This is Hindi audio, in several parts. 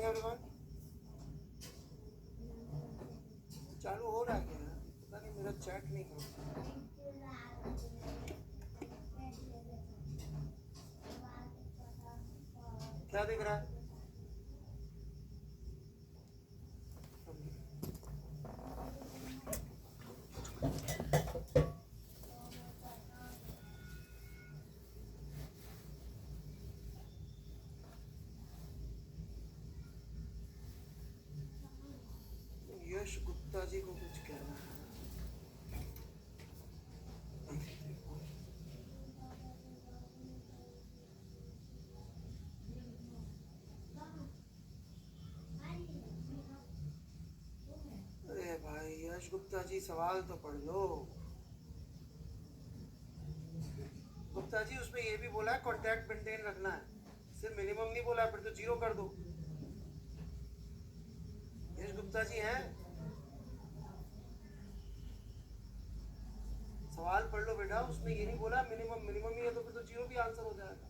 एवरीवन। चालू हो रहा है क्या? पता नहीं, मेरा चैट नहीं हो रहा। क्या दिख रहा है? यश गुप्ता जी को कुछ कहना है। अरे भाई यश गुप्ता जी, सवाल तो पढ़ लो। गुप्ता जी, उसमें ये भी बोला है कॉन्टैक्ट मेंटेन रखना है, सिर्फ मिनिमम नहीं बोला, फिर तो 0 कर दो। यश गुप्ता जी हैं, सवाल पढ़ लो बेटा। उसमें ये नहीं बोला मिनिमम, मिनिमम ही है तो फिर तो 0 भी आंसर हो जाएगा।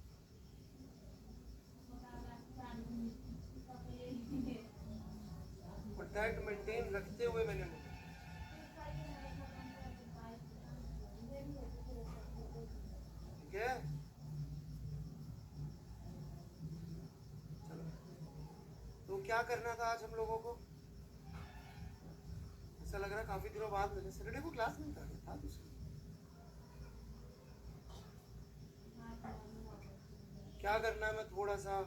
कॉन्टैक्ट मेंटेन रखते हुए मैंने बोला, ठीक है। चलो, तो क्या करना था आज हम लोगों को? ऐसा लग रहा है काफी दिनों बाद मिले। सैटरडे को क्लास नहीं था दूसरी। क्या करना है? मैं थोड़ा सा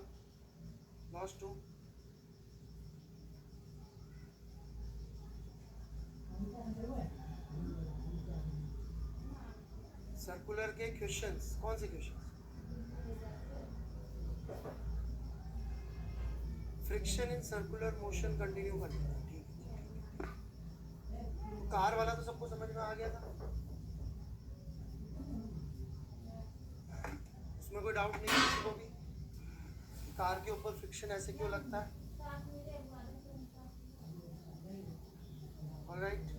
लॉस्ट हूँ। सर्कुलर के क्वेश्चंस, कौन से questions? Friction in circular motion continue करना है, ठीक है। तो कार वाला तो सबको समझ में आ गया था, उसमें कोई डाउट नहीं है किसी को भी? कार के ऊपर फ्रिक्शन ऐसे क्यों लगता है? ऑलराइट,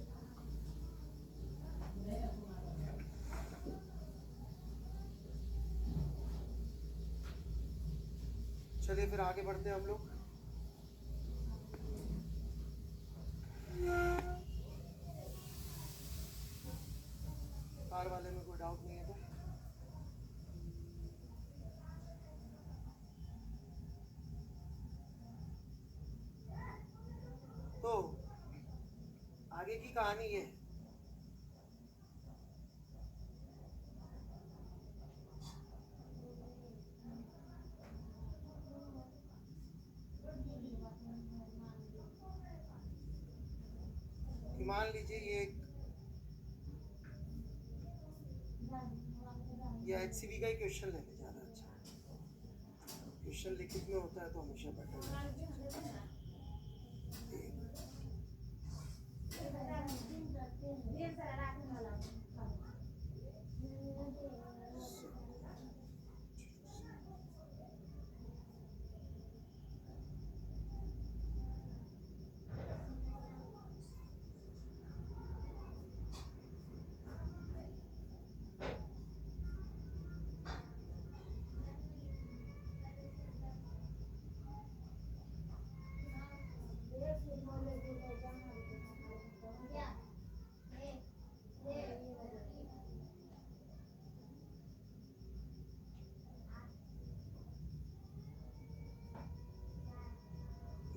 चलिए फिर आगे बढ़ते हैं हम लोग। कार वाले में कोई डाउट नहीं है तो आगे की कहानी ये है। मान लीजिए ये HCV का ही क्वेश्चन लेने जा रहा है। अच्छा, क्वेश्चन लिखित में होता है तो हमेशा बेटर है।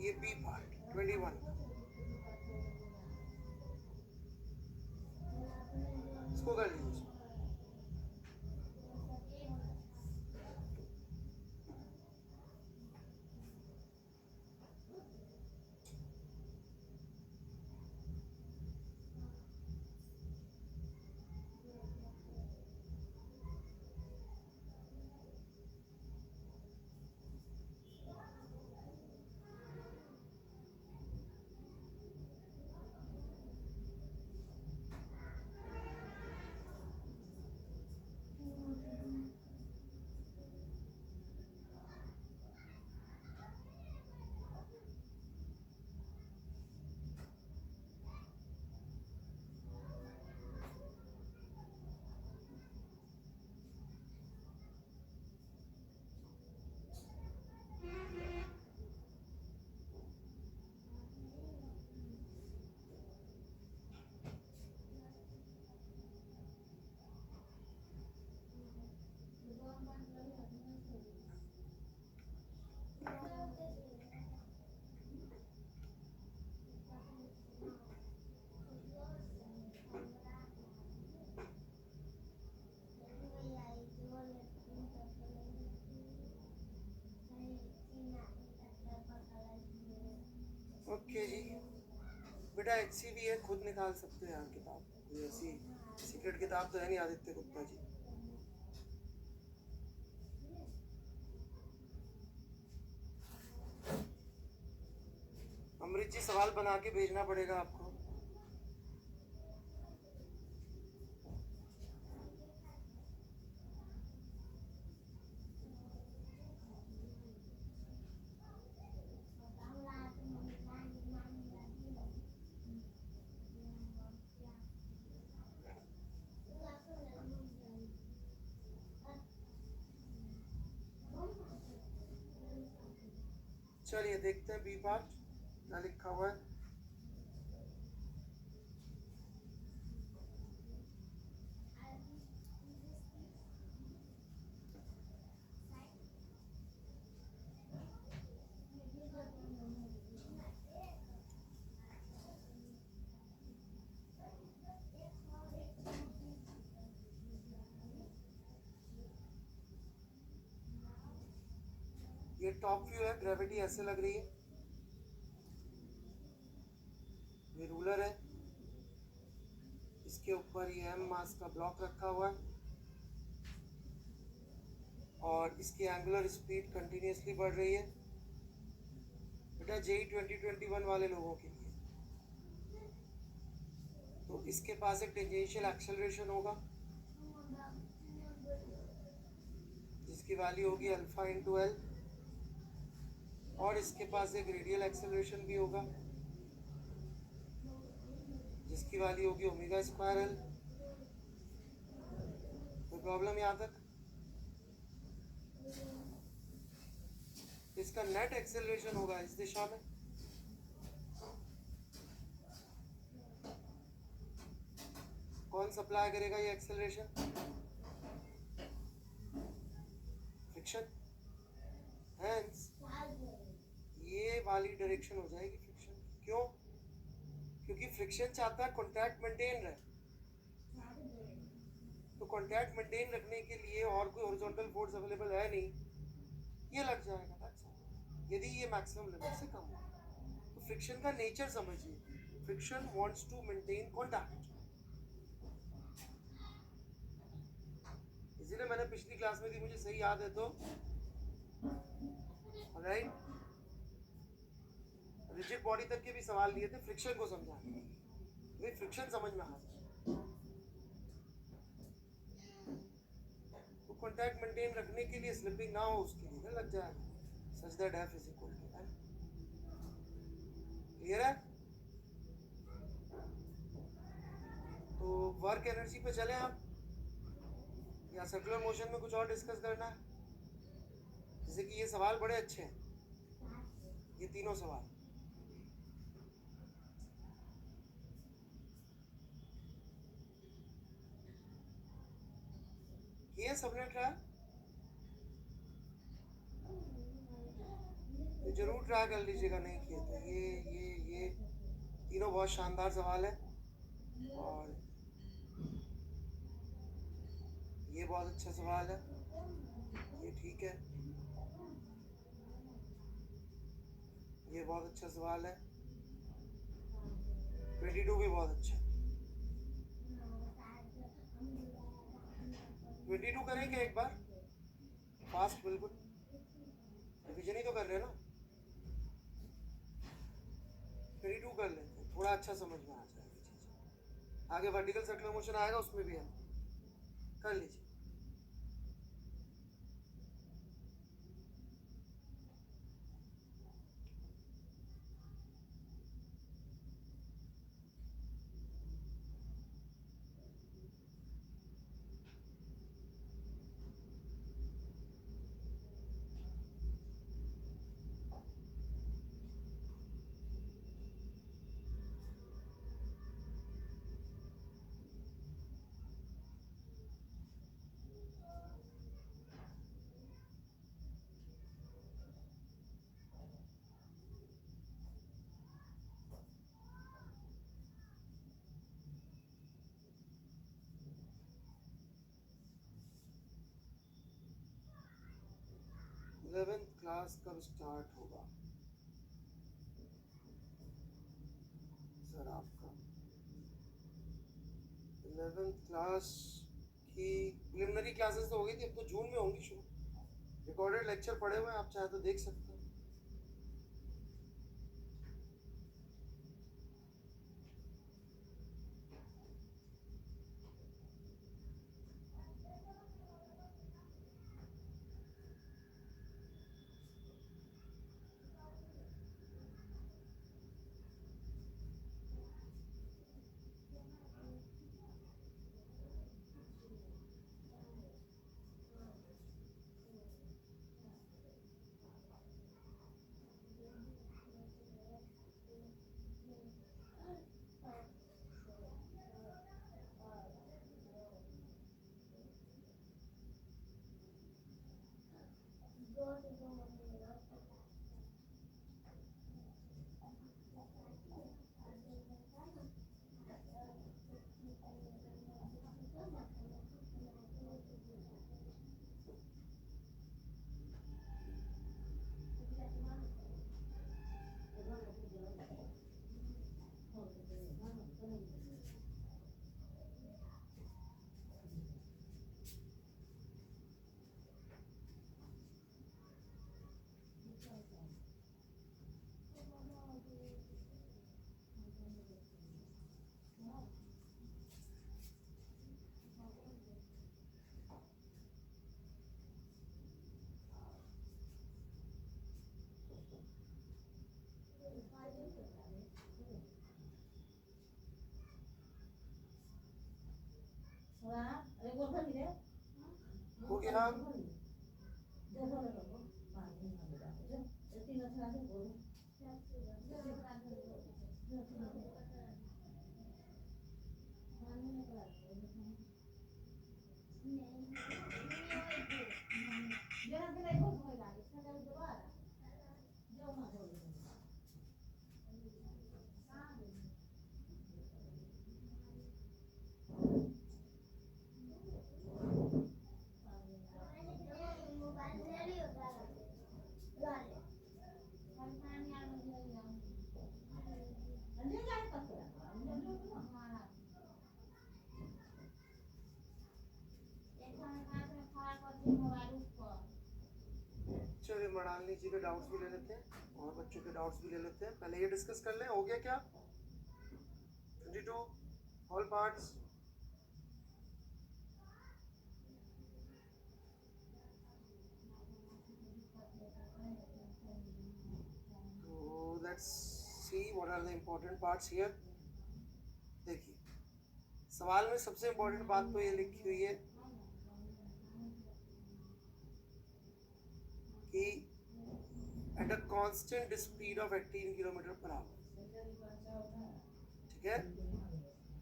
ये बी पार्ट 21 इसको कर लीजिए। ओके जी बेटा, HCV है, खुद निकाल सकते हैं किताब, कोई ऐसी सीक्रेट किताब तो है नहीं आदित्य गुप्ता जी। अमृत जी सवाल बना के भेजना पड़ेगा आपको। चलिए देखते हैं बी पार्ट क्या लिखा हुआ है। ये टॉप व्यू है, ग्रेविटी ऐसे लग रही है, ये रूलर है, इसके ऊपर ये एम मास का ब्लॉक रखा हुआ है और इसकी एंगुलर स्पीड कंटिन्यूसली बढ़ रही है। बेटा JEE 2021 वाले लोगों के लिए तो इसके पास एक टेंजेंशियल एक्सेलरेशन होगा जिसकी वैल्यू होगी अल्फा इंटू एल, और इसके पास एक रेडियल एक्सेलरेशन भी होगा जिसकी वैल्यू होगी ओमेगा स्क्वायर एल। कोई प्रॉब्लम यहाँ तक? इसका नेट एक्सेलरेशन होगा इस दिशा में, कौन सप्लाई करेगा ये एक्सेलरेशन? फ्रिक्शन। हेंस ये वाली डायरेक्शन हो जाएगी फ्रिक्शन। क्यों? क्योंकि फ्रिक्शन चाहता है कॉन्टैक्ट मेंटेन रहे, तो कॉन्टैक्ट मेंटेन रखने के लिए और कोई हॉरिजॉन्टल फोर्स अवेलेबल है नहीं, ये लग जाएगा। यदि ये मैक्सिमम लिमिट से कम हो तो फ्रिक्शन का नेचर समझिए, friction wants to maintain contact. इसीलिए मैंने पिछली क्लास में दी, मुझे सही याद है तो, राइट, रिजिड बॉडी तक के भी सवाल लिए थे फ्रिक्शन को समझाने, भाई फ्रिक्शन समझ में आ जाए तो कॉन्टैक्ट मेंटेन रखने के लिए, स्लिपिंग ना हो उसके लिए लग जाएगा। Such that F is equal to M। Clear है? तो वर्क एनर्जी पे चले आप, या सर्कुलर मोशन में कुछ और डिस्कस करना है? जैसे कि ये सवाल बड़े अच्छे हैं, ये तीनों सवाल। ये सबने ट्राई, तो जरूर ट्राई कर लीजिएगा, नहीं किए तो ये तीनों बहुत शानदार सवाल है, और ये बहुत अच्छा सवाल है, ये ठीक है, ये बहुत अच्छा सवाल है, 22 भी बहुत अच्छा। 22 करेंगे एक बार फास्ट, बिल्कुल रिविजन ही तो कर रहे हैं ना, 22 कर लेते हैं, थोड़ा अच्छा समझ में आ जाएगा चीज़। आगे वर्टिकल सर्कुलर मोशन आएगा, उसमें भी हम कर लीजिए। 11th क्लास कब स्टार्ट होगा सर आपका? 11th क्लास की प्रिलिमिनरी क्लासेस तो हो गई थी, अब तो जून में होंगी शुरू। रिकॉर्डेड लेक्चर पड़े हुए हैं, आप चाहे तो देख सकते हो। हो गया? चलिए मृणालिनी जी के डाउट्स भी ले लेते हैं और बच्चों के डाउट्स भी ले लेते हैं। पहले ये डिस्कस कर लें, हो गया क्या? 22 all parts. So let's see what are the important parts here. देखिए सवाल में सबसे इम्पोर्टेंट बात तो ये लिखी हुई है कि at a constant speed of 18 kilometre per hour. ठीक है,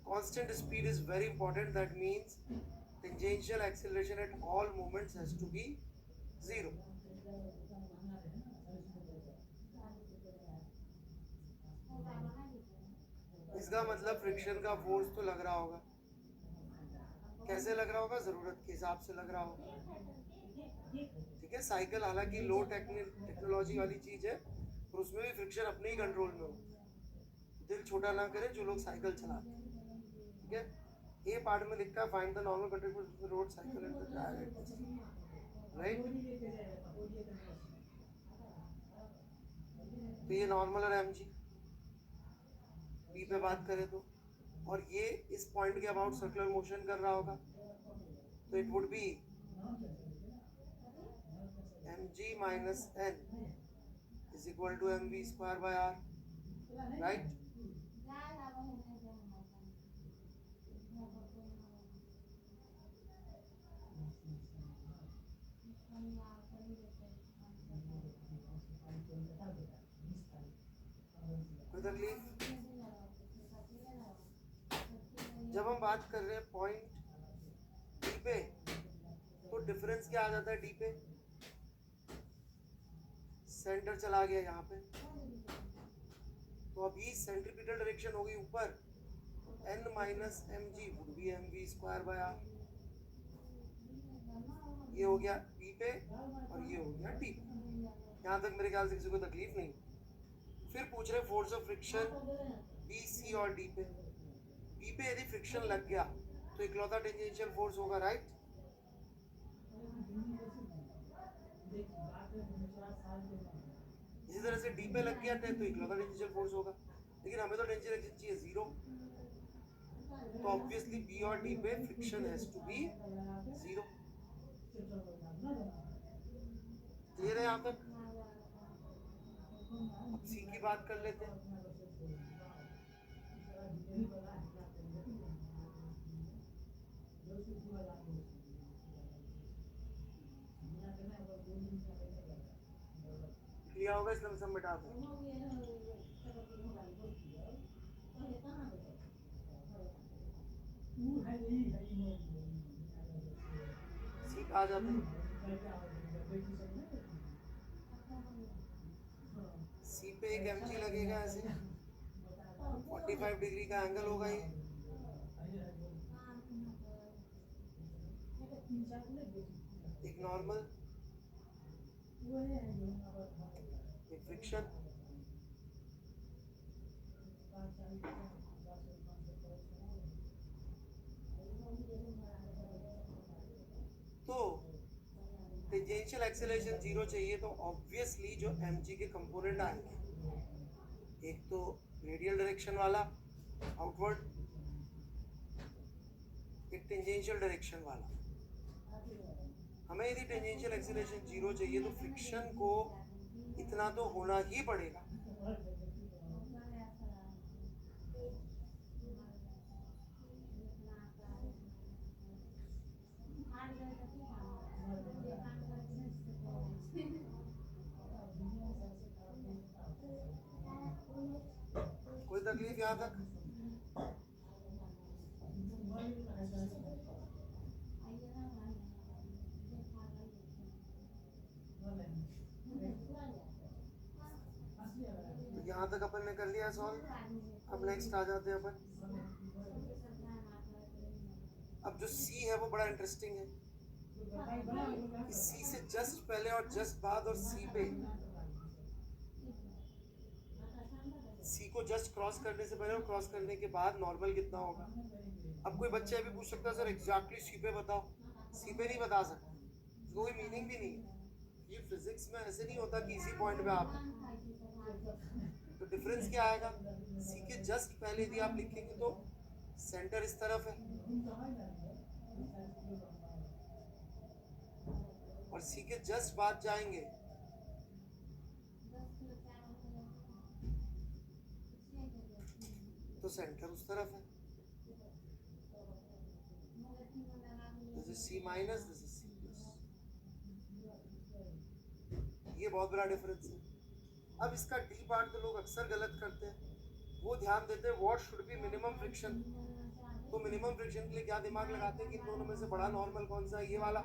constant speed is very important. That means tangential acceleration at all moments has to be 0. इसका मतलब फ्रिक्शन का फोर्स तो लग रहा होगा। कैसे लग रहा होगा? जरूरत के हिसाब से लग रहा होगा। ठीक है, साइकिल हालांकि लो टेक्नोलॉजी वाली चीज है, पर उसमें भी फ्रिक्शन अपने ही कंट्रोल में हो। दिल छोटा ना करे जो लोग साइकिल चलाते हैं। ठीक है, ये पार्ट में लिखा है find the normal contribution road cycle and the tyre at this, right? तो ये नॉर्मल और एमजी बी पे बात करें तो, और ये इस पॉइंट के अबाउट सर्कुलर मोशन कर रहा होगा, तो it would be mg minus n is equal to mv square by r, right? कोई तकलीफ? जब हम बात कर रहे हैं पॉइंट डी पे, तो डिफरेंस क्या आ जाता है? डी पे सेंटर चला गया यहाँ पे, तो अभी सेंट्रीपिटल डायरेक्शन हो गई ऊपर, n minus m g would be m v square by r. ये हो गया बी पे और ये हो गया डी पे। यहाँ तक मेरे ख्याल से किसी को तकलीफ नहीं। फिर पूछ रहे force of friction B C और डी पे। बी पे यदि फ्रिक्शन लग गया तो इकलौता टेंजेंशियल फोर्स होगा, राइट। इसी तरह से डी पे लग गया तो इकलौता टेंजेंशियल फोर्स होगा, लेकिन हमें तो टेंजेंशियल एक्शन चाहिए 0, तो ऑब्वियसली बी और डी पे friction has to be 0। Clear है यहाँ तक? अब सी की बात कर लेते हैं। लिया होगा इसलिए सब मिटा दो। सी कहा जाता है, सी पे एक mg लगेगा, ऐसे 45 डिग्री का एंगल होगा ये। एक नॉर्मल, एक फ्रिक्शन। तो टेंजेंशियल एक्सेलरेशन 0 चाहिए, तो ऑब्वियसली जो mg के कंपोनेंट आएंगे, एक तो रेडियल डायरेक्शन वाला आउटवर्ड, एक टेंजेंशियल डायरेक्शन वाला। हमें यदि टेंजेंशियल एक्सेलरेशन 0 चाहिए तो फ्रिक्शन को इतना तो होना ही पड़ेगा। कोई तकलीफ यहाँ तक? यहाँ तक अपन ने कर लिया सॉल्व। अब नेक्स्ट आ जाते हैं अपन। अब जो सी है वो बड़ा इंटरेस्टिंग है। सी से जस्ट पहले और जस्ट बाद और सी पे, सी को जस्ट क्रॉस करने से पहले और क्रॉस करने के बाद नॉर्मल कितना होगा। अब कोई बच्चा भी पूछ सकता है सर एग्जैक्टली सी पे बताओ। सी पे नहीं बता सकता, कोई मीनिंग भी नहीं है। ये फिजिक्स में ऐसे नहीं होता कि इसी पॉइंट पे आप, तो डिफरेंस क्या आएगा? सी के जस्ट पहले यदि आप लिखेंगे तो सेंटर इस तरफ है, और सी के जस्ट बाद जाएंगे तो सेंटर उस तरफ है। This is C minus, this is C plus. ये बहुत बड़ा डिफरेंस है। अब इसका डी पार्ट तो लोग अक्सर गलत करते हैं, वो ध्यान देते हैं what should be minimum friction. तो मिनिमम फ्रिक्शन के लिए क्या दिमाग लगाते हैं कि इन दोनों में से बड़ा नॉर्मल कौन सा है? ये वाला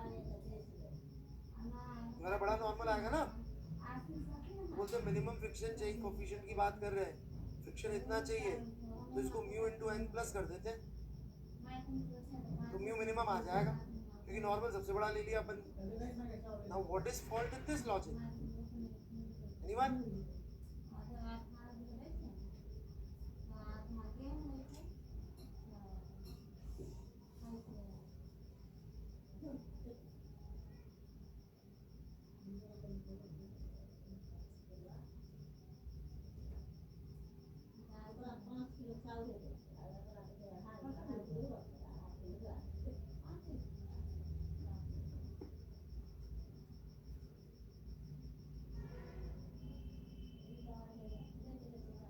बड़ा नॉर्मल आएगा ना। बोलते मिनिमम फ्रिक्शन चाहिए, कोफिशिएंट की बात कर रहे हैं, फ्रिक्शन इतना चाहिए, तो इसको म्यू इंटू एन प्लस कर देते हैं, तो म्यू मिनिमम आ जाएगा, क्योंकि नॉर्मल सबसे बड़ा ले लिया अपन। Now what is fault in this logic? Anyone?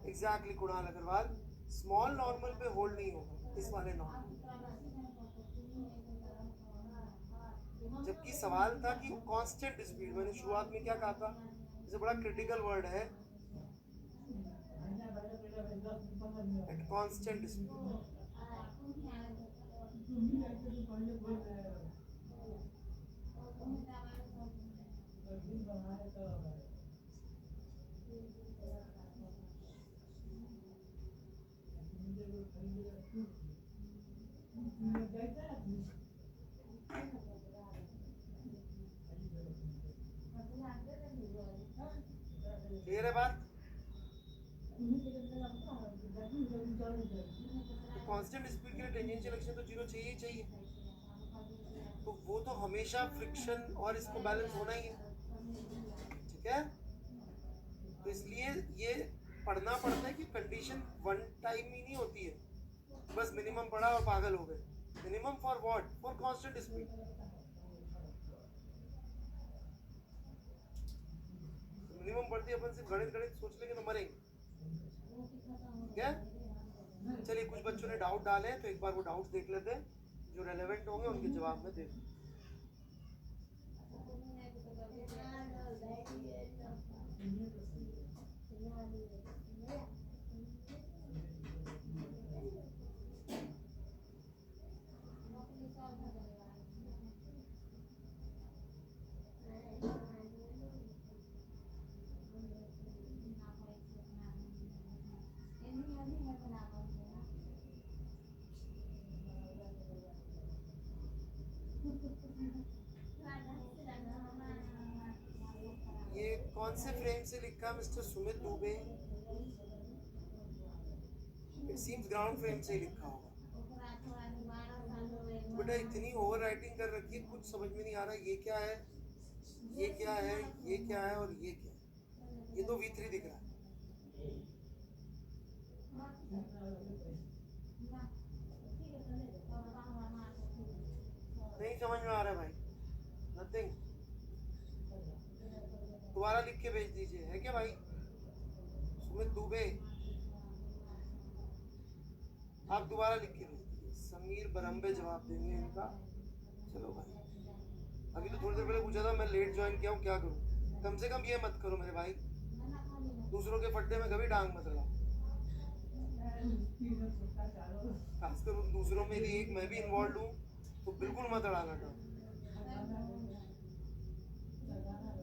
Exactly Kunal Agarwal, small normal पे होल्ड नहीं होगा इस वाले नॉर्मल, जबकि सवाल था कि कांस्टेंट स्पीड। मैंने शुरुआत में क्या कहा था, इसे बड़ा क्रिटिकल वर्ड है, at constant speed. Constant speed के लिए टेंजेंशियल एक्शन तो जीरो चाहिए ही चाहिए, तो वो तो हमेशा फ्रिक्शन और इसको बैलेंस होना ही है, ठीक है। तो इसलिए ये पढ़ना पड़ता है कि कंडीशन वन टाइम ही नहीं होती है, बस मिनिमम पढ़ा और पागल हो गए। Minimum for what? For constant speed. Minimum पढ़ते अपन सिर्फ गणित गणित सोच लेंगे तो मरेंगे, ठीक है। चलिए, कुछ बच्चों ने डाउट डाले हैं तो एक बार वो डाउट्स देख लेते हैं, जो रेलेवेंट होंगे उनके जवाब में देख। ये कौन से फ्रेम से लिखा mister Sumit Dubey? It seems ground frame से ही लिखा होगा। बेटा इतनी ओवर राइटिंग कर रखी है, कुछ समझ में नहीं आ रहा ये क्या है, ये क्या है, ये क्या है और ये क्या है। ये तो V3 दिख रहा है। नहीं समझ में आ रहा है भाई, नथिंग। दोबारा लिख के भेज दीजिए, है क्या भाई? सुमित दुबे, आप दोबारा लिख के भेज दीजिए। समीर बरम्बे जवाब देंगे इनका। चलो भाई, अभी तो थोड़ी देर पहले पूछा था, मैं लेट ज्वाइन किया हूँ, क्या करूँ? कम से कम ये मत करो मेरे भाई, दूसरों के फट्टे में कभी डांग मत लगाओ, खासकर उन दूसरों में भी एक मैं भी इन्वॉल्व हूँ, तो बिल्कुल मत अड़ाना डांग।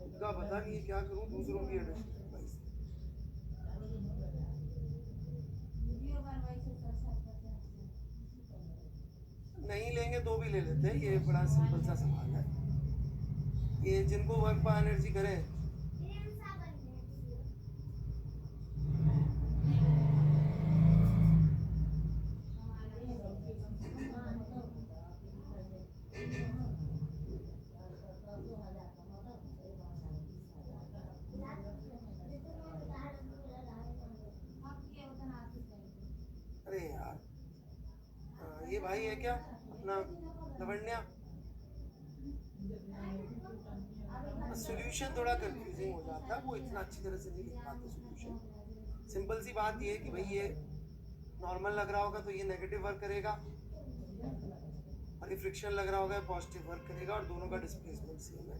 इनका पता नहीं है क्या करूँ, दूसरों की एडिशन भाई। नहीं लेंगे तो भी ले लेते हैं, ये बड़ा सिंपल सा सवाल है। ये जिनको वर्क पर एनर्जी करें, अरे यार ये भाई है क्या अपना लवण्या? सॉल्यूशन थोड़ा कंफ्यूजिंग हो जाता है, वो इतना अच्छी तरह से नहीं लिख पाते सॉल्यूशन। सिंपल सी बात ये है कि भाई ये नॉर्मल लग रहा होगा तो ये नेगेटिव वर्क करेगा, और ये फ्रिक्शन लग रहा होगा पॉजिटिव वर्क करेगा, और दोनों का डिस्प्लेसमेंट सेम है,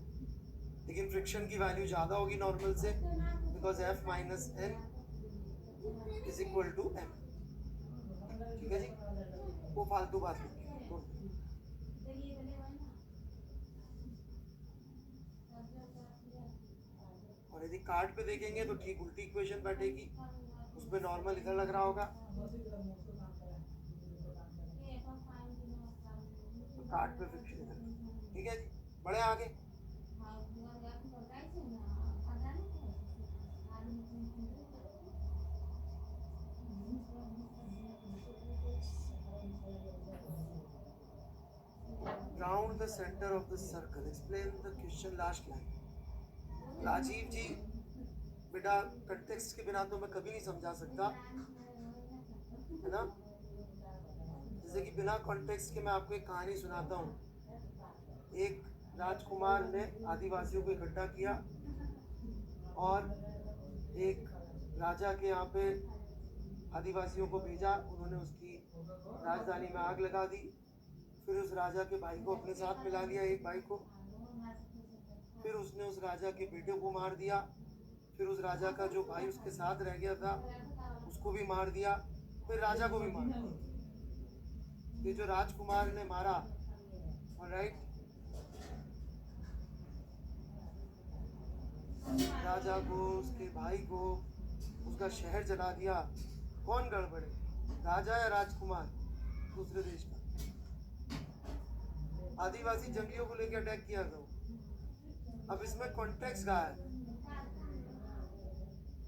लेकिन फ्रिक्शन की वैल्यू ज़्यादा होगी नॉर्मल से, बिकॉज F - N = M। ठीक है जी, वो फालतू बात है। और यदि कार्ड पे देखेंगे तो ठीक उल्टी इक्वेशन बैठेगी, उसमें नॉर्मल इधर लग रहा होगा, तो कार्ड पे फ्रिक्शन इधर। ठीक है जी, बढ़े आगे। Round the center of the circle. Explain the question last line. Rajiv जी, बेटा कंटेक्स्ट के बिना तो मैं कभी नहीं समझा सकता, है ना। जैसे कि बिना कॉन्टेक्स्ट के मैं आपको एक कहानी सुनाता हूँ। एक राजकुमार ने आदिवासियों को इकट्ठा किया और एक राजा के यहाँ पे आदिवासियों को भेजा। उन्होंने उसकी राजधानी में आग लगा दी, फिर उस राजा के भाई को अपने साथ मिला लिया, एक भाई को, फिर उसने उस राजा के बेटे को मार दिया, फिर उस राजा का जो भाई उसके साथ रह गया था उसको भी मार दिया, फिर राजा को भी मार दिया। ये जो राजकुमार ने मारा, ऑलराइट, राजा को, उसके भाई को, उसका शहर जला दिया, कौन गड़बड़े, राजा या राजकुमार दूसरे देश का? आदिवासी जंगलियों को लेकर अटैक किया था। अब इसमें कॉन्टेक्स्ट क्या है?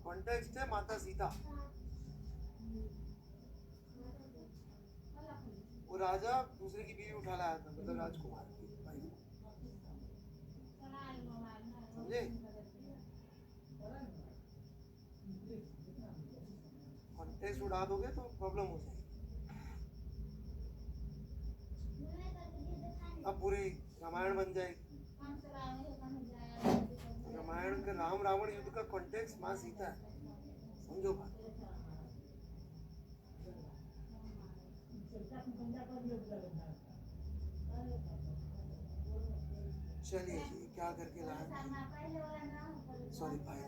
कॉन्टेक्स्ट है माता सीता। वो राजा दूसरे की बीवी उठा लाया था, मतलब राजकुमार की भाई, समझे? कॉन्टेक्स्ट उड़ा दोगे तो प्रॉब्लम हो जाएगी। अब पूरी रामायण बन जाएगी। रामायण का राम रावण युद्ध का कॉन्टेक्स्ट माँ सीता है, समझो बात। चलिए जी, क्या करके लाया? सॉरी भाई,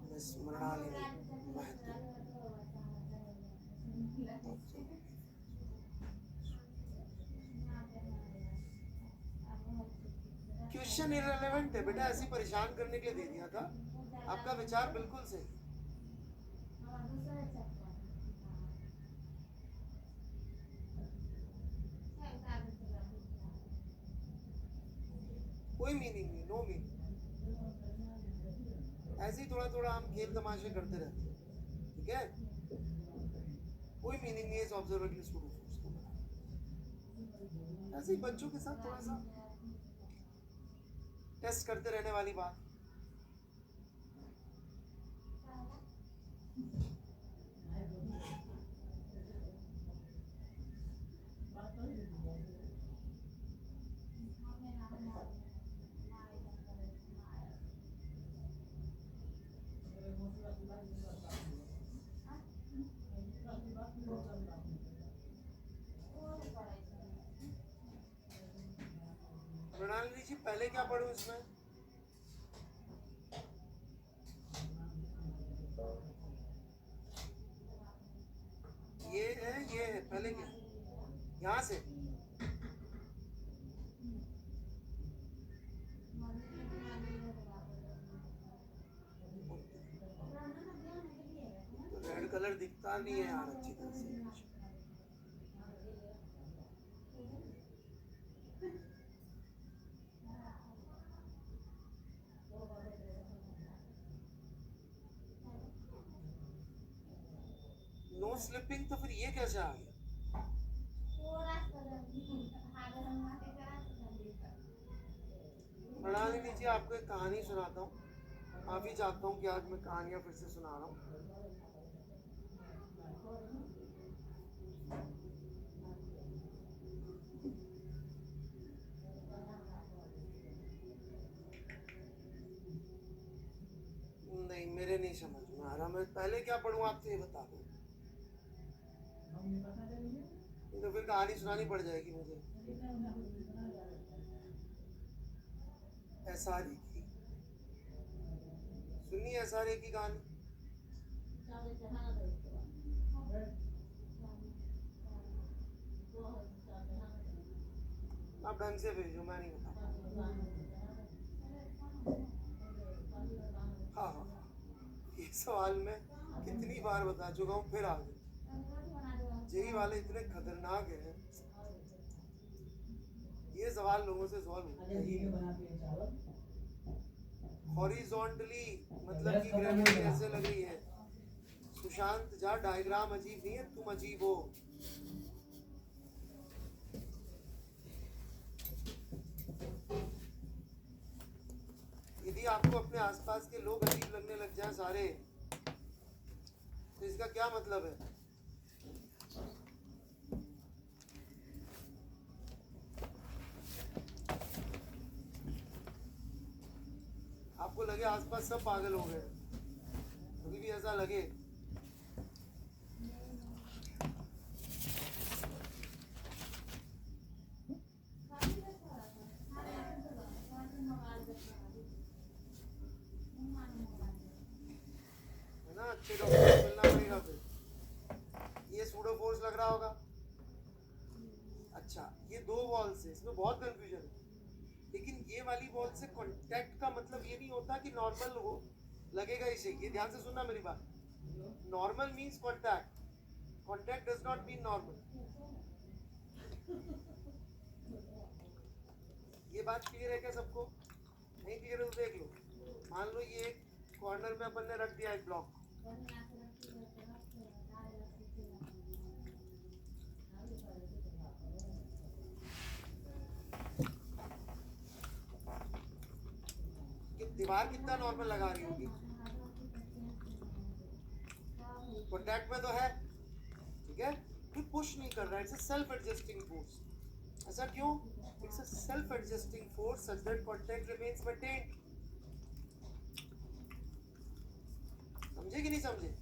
मैं स्मरणालिनी महत्व। क्वेश्चन इररिलेवेंट है बेटा, ऐसे परेशान करने के लिए दे दिया था। आपका विचार बिल्कुल सही। कोई मीनिंग नहीं, नो मीनिंग। ऐसे ही थोड़ा थोड़ा हम खेल तमाशे करते रहते हैं, ठीक है? कोई मीनिंग नहीं है इस ऑब्जर्वर के स्टूडेंट को बनाना। ऐसे ही बच्चों के साथ थोड़ा सा टेस्ट करते रहने वाली बात। मृणालिनी जी, पहले क्या पढ़ूं इसमें? ये है पहले क्या? यहाँ से तो रेड कलर दिखता नहीं है यार अच्छी तरह से। नो स्लिपिंग, तो फिर ये कैसे आ गया? मृणालिनी जी, आपको एक कहानी सुनाता हूँ। माफी चाहता हूँ कि आज मैं कहानियां फिर से सुना रहा हूँ। नहीं, मेरे नहीं समझ में आ रहा। मैं पहले क्या पढ़ूं आपसे ये बता दो, तो फिर कहानी सुनानी पड़ जाएगी मुझे। एसआरई की सुनिए, एसआरई की कहानी। आप ढंग से भेजो, मैं नहीं बता। हाँ हाँ, ये सवाल मैं कितनी बार बता चुका हूँ, फिर आ गए। जेई वाले इतने खतरनाक हैं, ये सवाल लोगों से सॉल्व होता ही नहीं। हॉरिजॉन्टली मतलब कि ग्रेविटी कैसे लग रही है? सुशांत जा, डायग्राम अजीब नहीं है, तुम अजीब हो। यदि आपको अपने आसपास के लोग अजीब लगने लग जाए सारे, तो इसका क्या मतलब है? आपको लगे आसपास सब पागल हो गए, कभी भी ऐसा लगे, है ना? अच्छे डॉक्टर से मिलना पड़ेगा फिर। ये सूडो फोर्स लग रहा होगा। अच्छा, ये दो वॉल से, इसमें बहुत कंफ्यूजन है। लेकिन ये वाली बॉल से कांटेक्ट का मतलब ये नहीं होता कि नॉर्मल हो, लगेगा इसे। ये ध्यान से सुनना मेरी बात। Normal means contact, contact does not mean normal. ये बात क्लियर है क्या सबको? नहीं क्लियर है तो देख लो। मान लो ये एक कॉर्नर में अपन ने रख दिया एक ब्लॉक, दीवार कितना नॉर्मल लगा रही होगी, कॉन्टैक्ट में तो है, ठीक है, फिर पुश नहीं कर रहा है, it's a self adjusting force. ऐसा क्यों? It's a self adjusting force such that contact remains maintained. समझे कि नहीं समझे?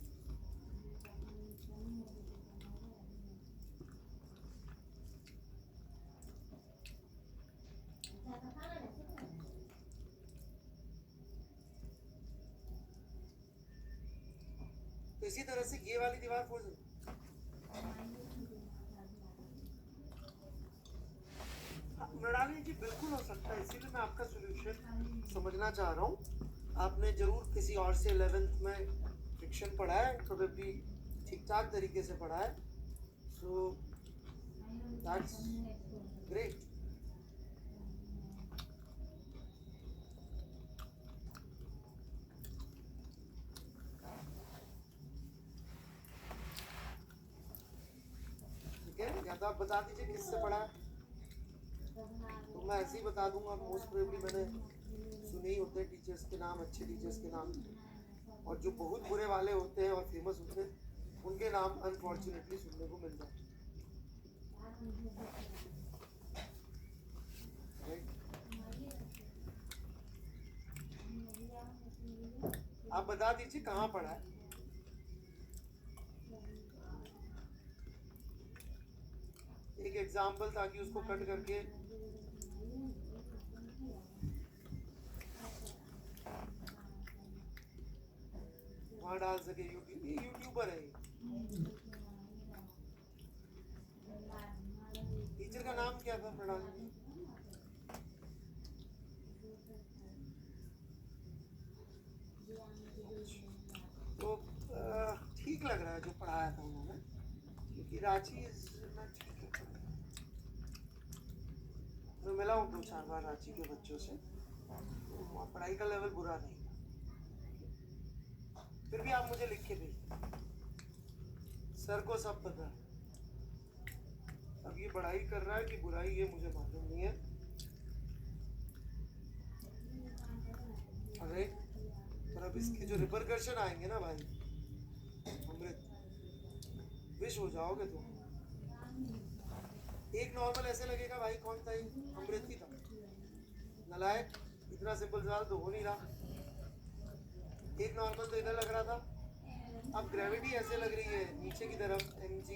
तो इसी तरह से ये वाली दीवार फोर्स मृणालिनी जी बिल्कुल हो सकता है, इसीलिए मैं आपका सोल्यूशन समझना चाह रहा हूँ। आपने जरूर किसी और से 11th में फ्रिक्शन पढ़ा है, प्रोबेबली ठीक ठाक तरीके से पढ़ा है, सो दैट्स ग्रेट। ठीक है, या तो आप बता दीजिए किससे पढ़ा है, तो मैं ऐसे ही बता दूंगा। मोस्ट प्रोबेबली मैंने सुने ही होते हैं टीचर्स के नाम, अच्छे टीचर्स के नाम, और जो बहुत बुरे वाले होते हैं और फेमस होते हैं उनके नाम अनफॉर्चुनेटली सुनने को मिल जाते हैं। आप बता दीजिए कहाँ पढ़ा है। एक एग्जाम्पल ताकि उसको कट करके वहाँ डाल सके। यूट्यूब, ये यूट्यूबर है, टीचर का नाम क्या था प्रणाली? तो ठीक लग रहा है जो पढ़ाया था उन्होंने, क्योंकि रांची में ठीक है, मैं मिला हूँ 2-4 बार रांची के बच्चों से, तो वहाँ पढ़ाई का लेवल बुरा नहीं, फिर भी आप मुझे लिख के भेजिए, सर को सब पता है। अब ये पढ़ाई कर रहा है कि बुराई, ये मुझे मालूम नहीं है। अरे पर अब इसके जो रिपरकशन आएंगे ना भाई, अमृत विश हो जाओगे तुम। एक नॉर्मल ऐसे लगेगा भाई कौन था, अमृत ही था, नलायक, इतना सिंपल सवाल तो हो नहीं रहा। एक नॉर्मल तो इधर लग रहा था, अब ग्रेविटी ऐसे लग रही है नीचे की तरफ mg,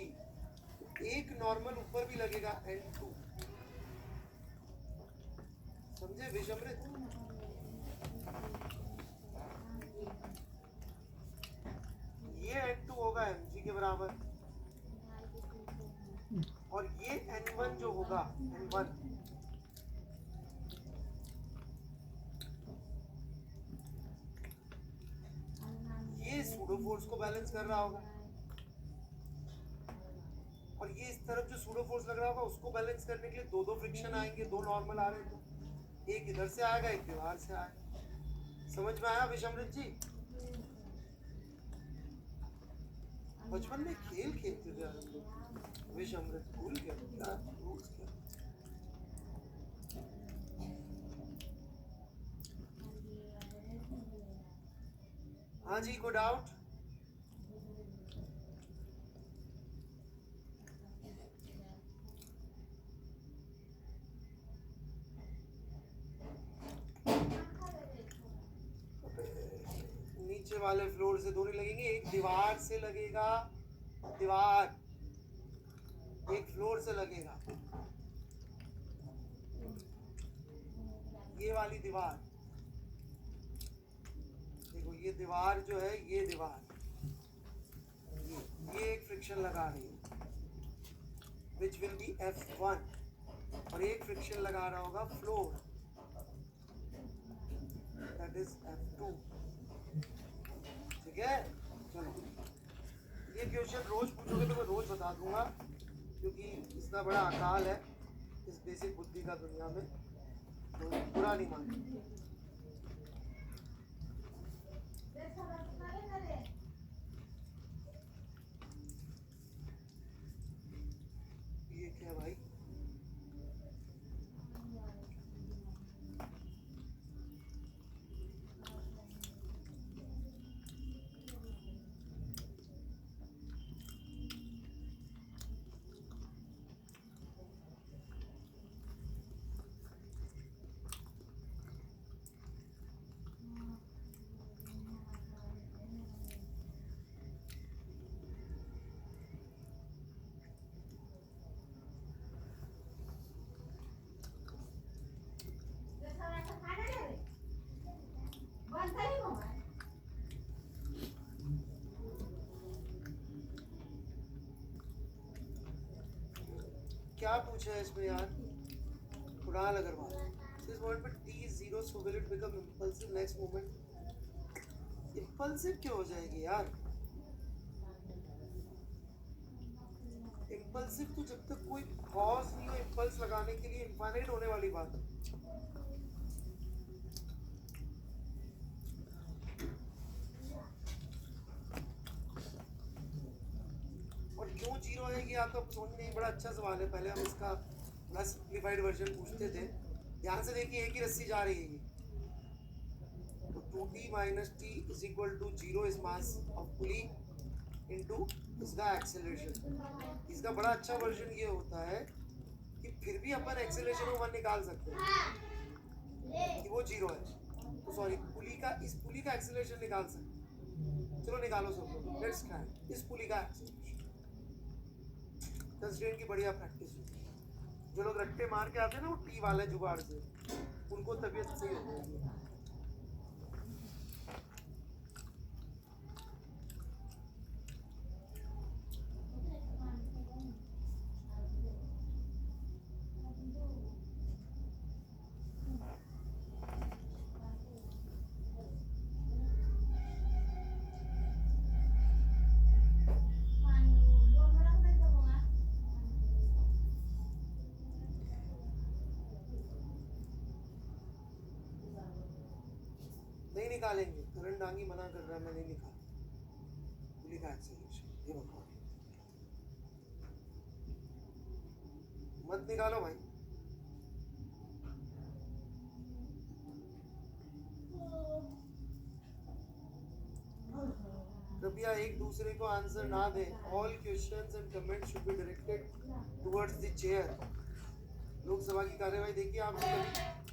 एक नॉर्मल ऊपर भी लगेगा n2, समझे विषमृत? ये n2 होगा mg के बराबर, और ये n1 जो होगा n1, ये सूडो फोर्स को बैलेंस कर रहा होगा, और ये इस तरफ जो सूडो फोर्स लग रहा होगा उसको बैलेंस करने के लिए दो दो फ्रिक्शन आएंगे, दो नॉर्मल आ रहे हैं, तो एक इधर से आएगा एक दीवार से आएगा। समझ में आया विषमृत जी? बचपन में खेल खेलते थे हम लोग, विषमृत भूल गया रूल्स क्या। हाँ जी, कोई डाउट? नीचे वाले फ्लोर से दो नहीं लगेंगे, एक दीवार से लगेगा, दीवार एक फ्लोर से लगेगा, ये वाली दीवार देखो, ये दीवार जो है, ये दीवार, ये एक फ्रिक्शन लगा रही है विच विल बी F1, और एक फ्रिक्शन लगा रहा होगा फ्लोर, दैट इज F2। ठीक है, चलो ये क्वेश्चन रोज पूछोगे तो मैं रोज बता दूंगा, क्योंकि इतना बड़ा अकाल है इस बेसिक बुद्धि का दुनिया में, तो बुरा नहीं मानते। ये क्या भाई, क्या पूछा है इसमें यार? कुणाल अग्रवाल, दिस वर्ड पे t is 0 so will it become impulsive next moment? impulsive क्यों हो जाएगी यार? impulsive तो जब तक कोई cause नहीं हो impulse लगाने के लिए infinite होने वाली बात है। और क्यों जीरो है ये आपका समझ नहीं, बड़ा अच्छा सवाल है। पहले हम इसका बड़ा सिंप्लीफाइड वर्जन पूछते थे। ध्यान से देखिए, एक ही रस्सी जा रही है तो 2t minus t is equal to 0 is mass of pulley into इसका एक्सेलरेशन। इसका बड़ा अच्छा वर्जन ये होता है कि फिर भी अपन एक्सेलरेशन को निकाल सकते हैं कि वो जीरो है, तो सॉरी पुली का, इस पुली का एक्सेलरेशन निकाल सकते हैं। चलो निकालो सब लोग, लेट्स ट्राई इस पुली का एक्सेलरेशन। कंस्ट्रेंट की बढ़िया प्रैक्टिस होती है। जो लोग रट्टे मार के आते हैं ना वो टी वाले जुगाड़ से, उनको तबीयत सही हो जाएगी। नहीं निकालेंगे, करण डांगी मना कर रहा है, मैं नहीं निकाल पुली का एक्सेलरेशन। ये बताओ, मत निकालो भाई। कृपया एक दूसरे को आंसर ना दें। All questions and comments should be directed towards the chair. Lok Sabha की कार्यवाही देखिए आप कभी।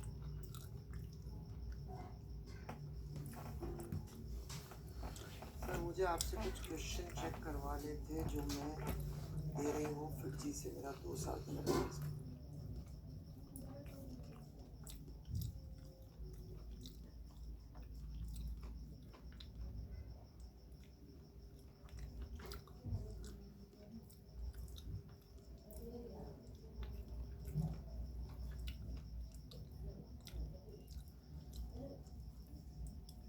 सर मुझे आपसे कुछ क्वेश्चन चेक करवाने थे जो मैं दे रही हूँ फिजी से, मेरा 2 साल का।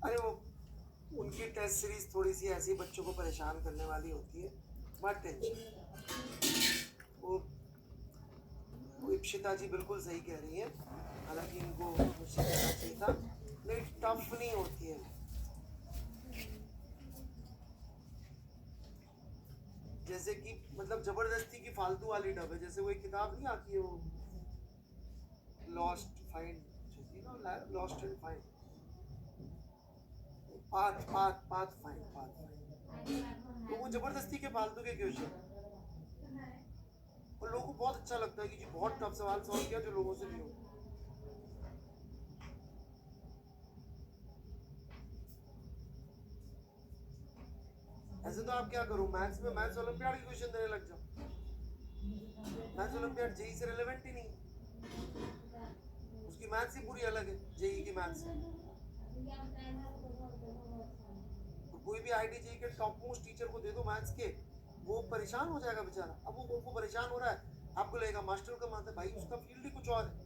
अरे वो उनकी टेस्ट सीरीज थोड़ी सी ऐसी बच्चों को परेशान करने वाली होती है, मत टेंशन। वो इप्शिता जी बिल्कुल सही कह रही है, हालांकि इनको मुझसे कहना चाहिए था। नहीं टफ नहीं होती है, जैसे कि मतलब जबरदस्ती की फालतू वाली डब है। जैसे वो एक किताब नहीं आती है वो lost find, lost and find, path path path find, path find. तो वो जबरदस्ती के फालतू के क्वेश्चन, और लोगों को बहुत अच्छा लगता है कि जी बहुत टफ सवाल सॉल्व किया जो लोगों से नहीं हो। ऐसे तो आप क्या करो, मैथ्स में मैथ्स ओलंपियाड के क्वेश्चन देने लग जाओ। मैथ्स ओलंपियाड जेई से रिलेवेंट ही नहीं, उसकी मैथ्स ही पूरी अलग है जेई की मैथ्स से। तो कोई भी आईटी जेई के टॉप मोस्ट टीचर को दे दो मैथ्स के, वो परेशान हो जाएगा बेचारा। अब वो परेशान हो रहा है, आपको लगेगा मास्टर का माता, भाई उसका फील्ड ही कुछ और है।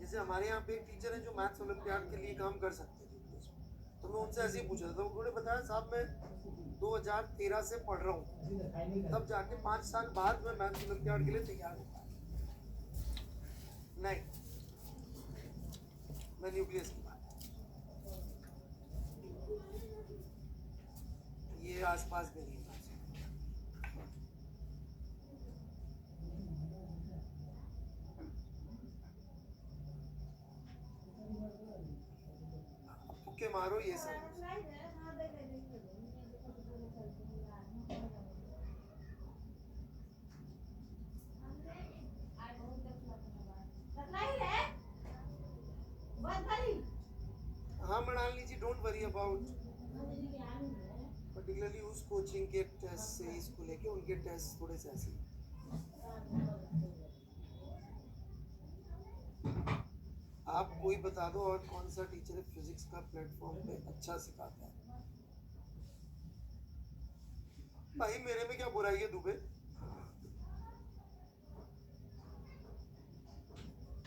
जैसे हमारे यहाँ पे एक टीचर है जो मैथ्स ओलंपियाड के लिए काम कर सकते थे, तो मैं उनसे ऐसे ही पूछा था। उन्होंने बताया साहब मैं 2013 से पढ़ रहा हूँ, तब जाके 5 साल बाद मैं मैथ्स ओलंपियाड के लिए तैयार हूँ। नहीं, मैं न्यूक्लियस की बात, ये आसपास में नहीं। के मारो ये सब। हाँ मृणालिनी जी, डोंट वरी अबाउट पर्टिकुलरली उस कोचिंग के टेस्ट से इसको लेके, उनके टेस्ट थोड़े से ऐसे। आप कोई बता दो और कौन सा टीचर है फिजिक्स का प्लेटफॉर्म पे अच्छा सिखाता है। भाई मेरे में क्या बुराई है दुबे?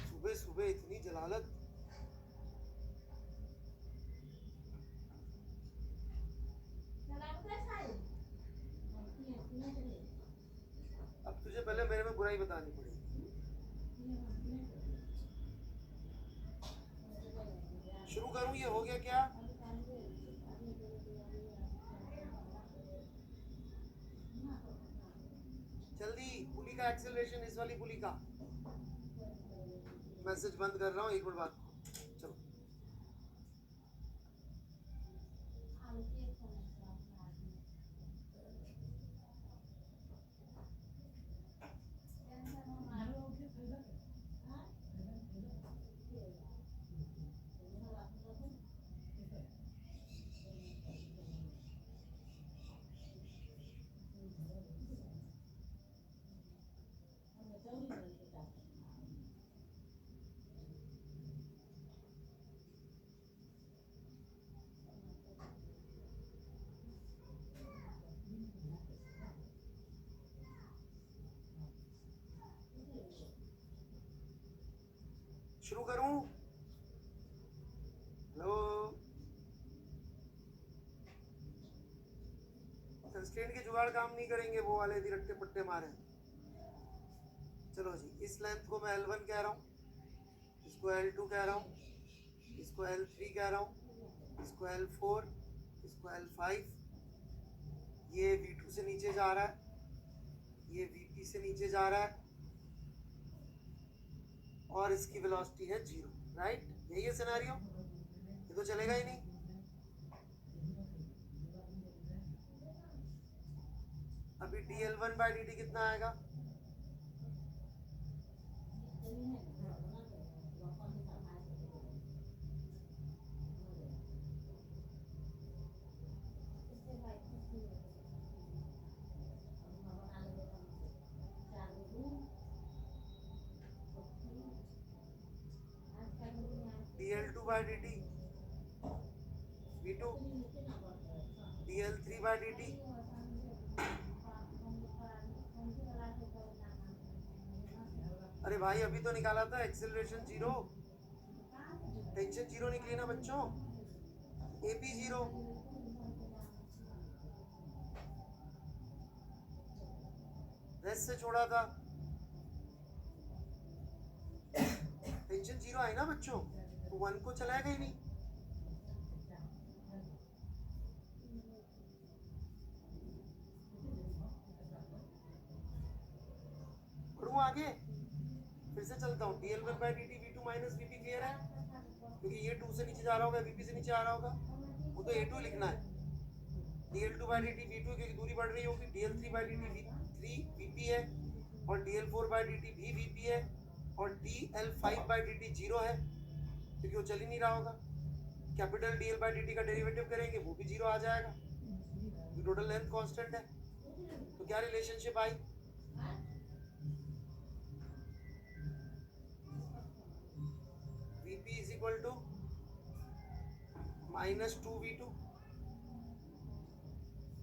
सुबह सुबह इतनी जलालत। अब तुझे पहले मेरे में बुराई बतानी पड़ेगी। शुरू करूं? ये हो गया क्या? जल्दी, पुली का एक्सेलरेशन, इस वाली पुली का। मैसेज बंद कर रहा हूँ, एक मिनट बाद। चलो शुरू करूं? हेलो, कंस्ट्रेंट के जुगाड़ काम नहीं करेंगे, वो वाले भी रट्टे पट्टे मारे। चलो जी, इस लेंथ को मैं L1 कह रहा हूँ, इसको L2 कह रहा हूँ, इसको L3 कह रहा हूँ, इसको L4, इसको L5। ये V2 से नीचे जा रहा है, ये VP से नीचे जा रहा है, और इसकी वेलोसिटी है 0। राइट, यही है सिनेरियो। ये तो चलेगा ही नहीं। अभी dL1/dt कितना आएगा? dL2/dt V2, dL3/dt अरे भाई अभी तो निकाला था एक्सेलरेशन 0, टेंशन 0 निकली ना बच्चों, AP 0। रेस्ट से छोड़ा था, टेंशन 0 आई ना बच्चों, तो 1 को चलाएगा ही नहीं। बढ़ूं आगे, फिर से चलता हूँ। dL1/dt V2 minus VP clear है, क्योंकि ये 2 से नीचे जा रहा होगा, VP से नीचे आ रहा होगा, वो तो A2 लिखना है। dL2/dt V2 क्योंकि दूरी बढ़ रही होगी, dL3/dt V3 VP है, और dL4/dt भी VP है, और dL5/dt 0 है क्योंकि वो चल ही नहीं रहा होगा। कैपिटल dL/dt का डेरिवेटिव करेंगे, वो भी 0 आ जाएगा, टोटल लेंथ कांस्टेंट है। तो क्या रिलेशनशिप आई? VP is equal to -2V2,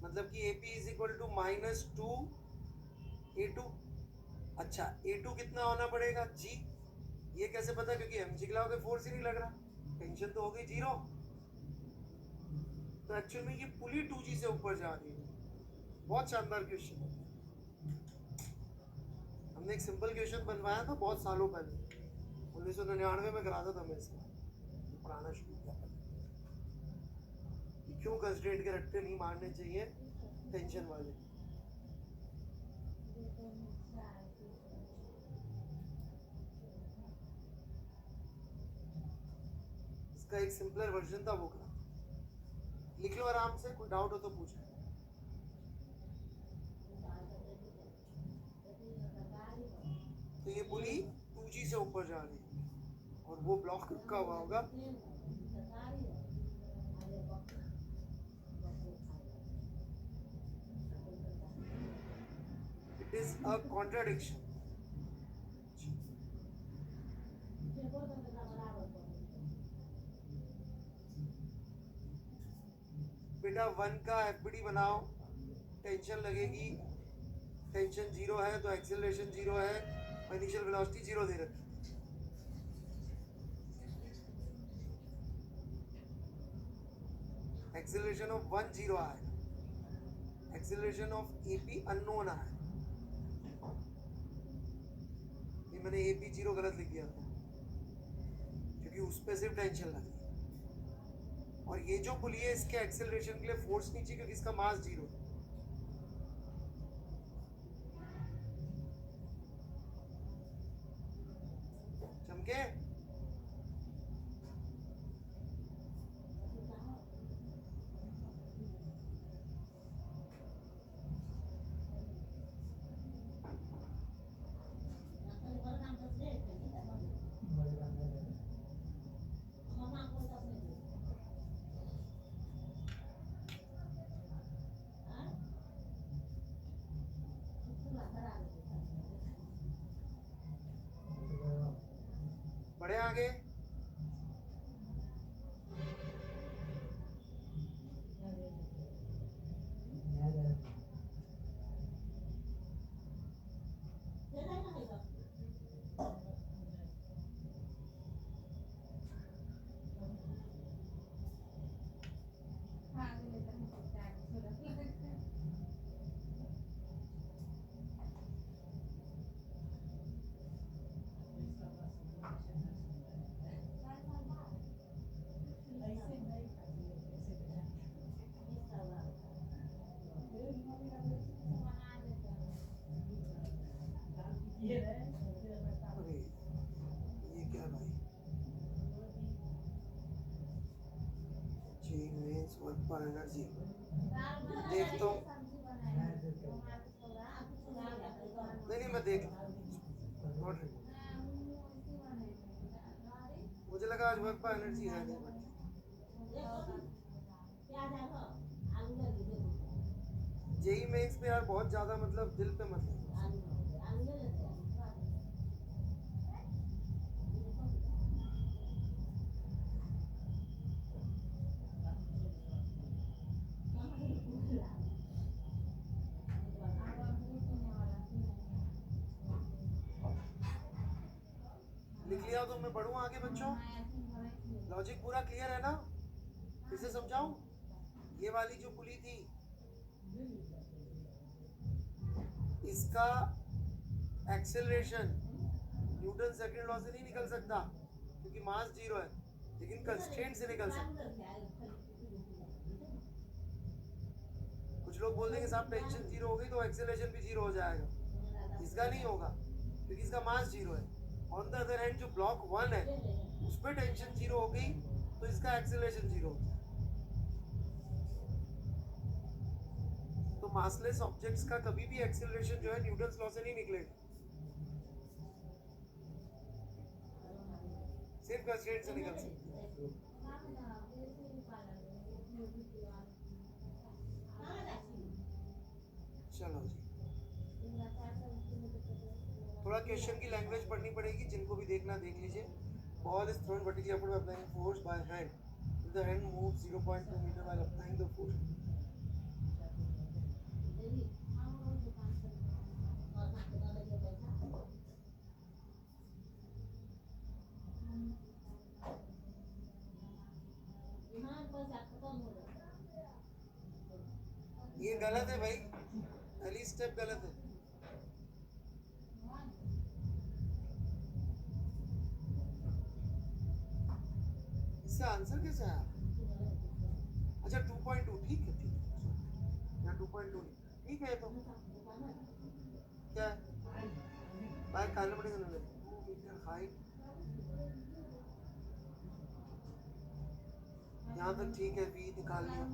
मतलब कि AP is equal to -2A2। अच्छा, A2 कितना होना पड़ेगा? G। ये कैसे पता? क्योंकि mg के अलावा फोर्स ही नहीं लग रहा, टेंशन तो हो गई 0। तो एक्चुअल में ये पुली 2G से ऊपर जा रही है। बहुत शानदार क्वेश्चन है। हमने एक सिंपल क्वेश्चन बनवाया था बहुत सालों पहले, 1999 में कराता था मैं इसका, पढ़ाना शुरू किया था। क्यों कंस्ट्रेंट के रट्टे नहीं मारने चाहिए टेंशन वाले। इसका एक सिंपलर वर्जन था, वो करा। लिख लो आराम से, कोई डाउट हो तो पूछो। तो ये पुली 2G से ऊपर जा रही है और वो ब्लॉक रुका हुआ होगा। It is a contradiction. बेटा 1 का FBD बनाओ, टेंशन लगेगी, टेंशन जीरो है तो एक्सेलरेशन जीरो है, इनिशियल वेलोसिटी जीरो दे रखी। एक्सेलरेशन ऑफ 1 जीरो आएगा, एक्सेलरेशन ऑफ एपी अननोन आएगा। ये मैंने एपी जीरो गलत लिख दिया था क्योंकि उस पर सिर्फ टेंशन लगी। और ये जो पुली है इसके एक्सेलरेशन के लिए फोर्स नहीं चाहिए क्योंकि इसका मास जीरो। चमके? बढ़े आगे। वर्क पर एनर्जी देखता हूँ। नहीं मैं देख मुझे लगा आज वर्क पर एनर्जी है नहीं जेई मेंस पे यार बहुत ज्यादा मतलब दिल पे मतलब लिख लिया तो मैं पढ़ूं आगे बच्चों? लॉजिक पूरा क्लियर है ना? फिर से समझाऊं? ये वाली जो पुली थी इसका एक्सेलरेशन न्यूटन सेकंड लॉ से नहीं निकल सकता क्योंकि मास जीरो है, लेकिन कंस्ट्रेंट से निकल सकता है। कुछ लोग बोल देंगे साहब टेंशन जीरो हो गई तो एक्सेलरेशन भी जीरो हो जाएगा, इसका नहीं होगा क्योंकि इसका मास जीरो है। ऑन द अदर हैंड जो ब्लॉक 1 है उस पर टेंशन जीरो हो गई तो इसका एक्सेलरेशन जीरो हो जाएगा। तो मासलेस ऑब्जेक्ट्स का कभी भी एक्सेलरेशन जो है न्यूटन्स लॉ से नहीं निकलेगा, सिर्फ कंस्ट्रेंट से निकल सकता है। चलो जी, थोड़ा क्वेश्चन की लैंग्वेज पढ़नी पड़ेगी, जिनको भी देखना देख लीजिए। Ball is thrown vertically upward by applying force by hand, if the hand moves 0.2 metre while applying the force. ये गलत है भाई, पहली स्टेप गलत है। इससे आंसर कैसे आया? अच्छा 2.2, ठीक है ठीक है, या 2.2 ठीक है। तो क्या है बाय काइनेमेटिक्स मीटर हाइट, यहाँ तक ठीक है, वी निकाल लिया।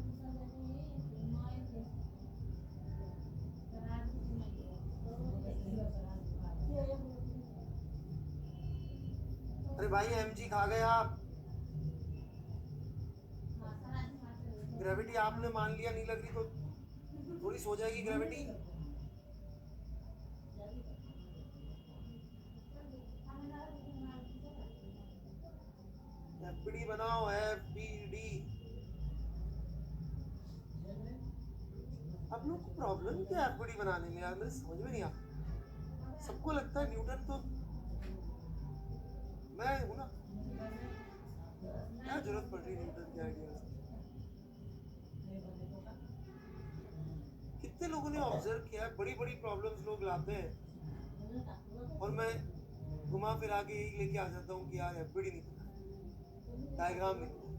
अरे भाई एमजी खा गए आप, ग्रेविटी आपने मान लिया नहीं लग रही तो थोड़ी सो जाएगी ग्रेविटी। एफबीडी बनाओ, एफबीडी। आप लोग को प्रॉब्लम क्या एफबीडी बनाने में यार, मेरे समझ में नहीं आता। सबको लगता है न्यूटन तो मैं हूं ना, क्या जरूरत पड़ रही न्यूटन के आइडियाज की। कितने लोगों ने ऑब्जर्व किया है, बड़ी बड़ी प्रॉब्लम्स लोग लाते हैं और मैं घुमा फिरा के यही लेके आ जाता हूँ कि यार एफबीडी नहीं बनाया, डायग्राम नहीं बनाया,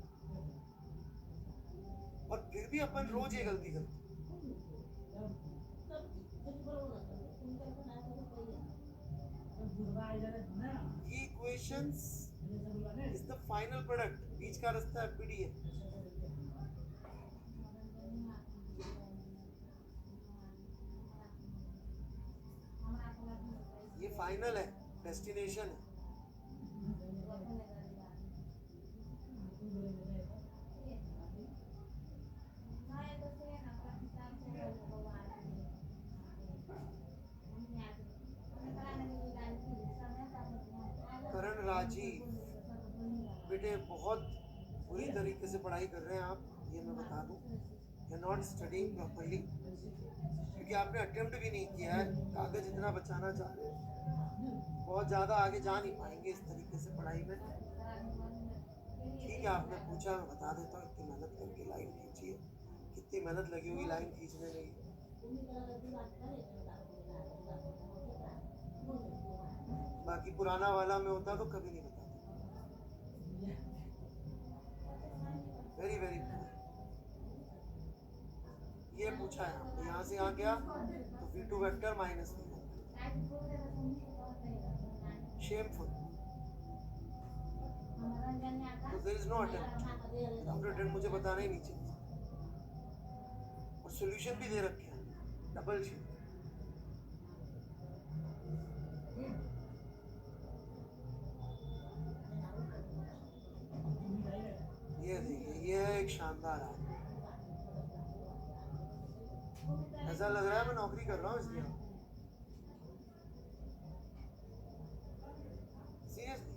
और फिर भी अपन रोज ये गलती करते हैं। ये equations is the final product, बीच का रास्ता एफबीडी है। ये फाइनल है, डेस्टिनेशन है। करण राजीव बेटे बहुत बुरी तरीके से पढ़ाई कर रहे हैं आप, ये मैं बता दूं। यू नॉट स्टडिंग प्रॉपरली, क्योंकि आपने अटेम्प्ट भी नहीं किया है। कागज इतना बचाना चाह रहे हैं, बहुत ज़्यादा आगे जा नहीं पाएंगे इस तरीके से पढ़ाई में। ठीक है, आपने पूछा, मैं बता देता हूँ। इतनी मेहनत करके लाइन खींचिए, कितनी मेहनत लगी होगी लाइन खींचने में। बाकी पुराना वाला में होता तो कभी नहीं बताता। वेरी वेरी ये पूछा है, यहाँ से यहाँ गया तो v2 vector minus v1, shameful. तो देयर इज नो अटेम्प्ट, मुझे बताना ही नहीं चाहिए। और सॉल्यूशन भी दे रखे हैं, डबल शीट। ये देखिए, ये है एक शानदार आदमी। ऐसा लग रहा है मैं नौकरी कर रहा हूँ इसलिए। सीरियसली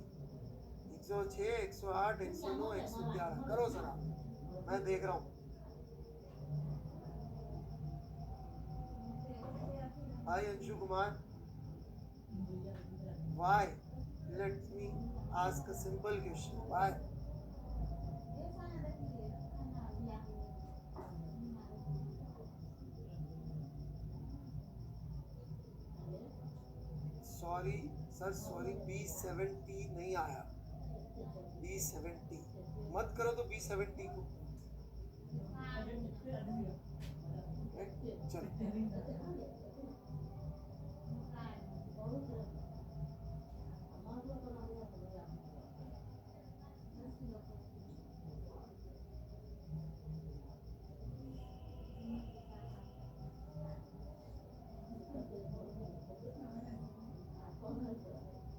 106, 108, 109, 111 करो जरा, मैं देख रहा हूँ। Hi Anshu Kumar, why? Let me ask a simple question. Why? Sorry sir, sorry, B70 नहीं आया। B70 मत करो तो B70 को चलो।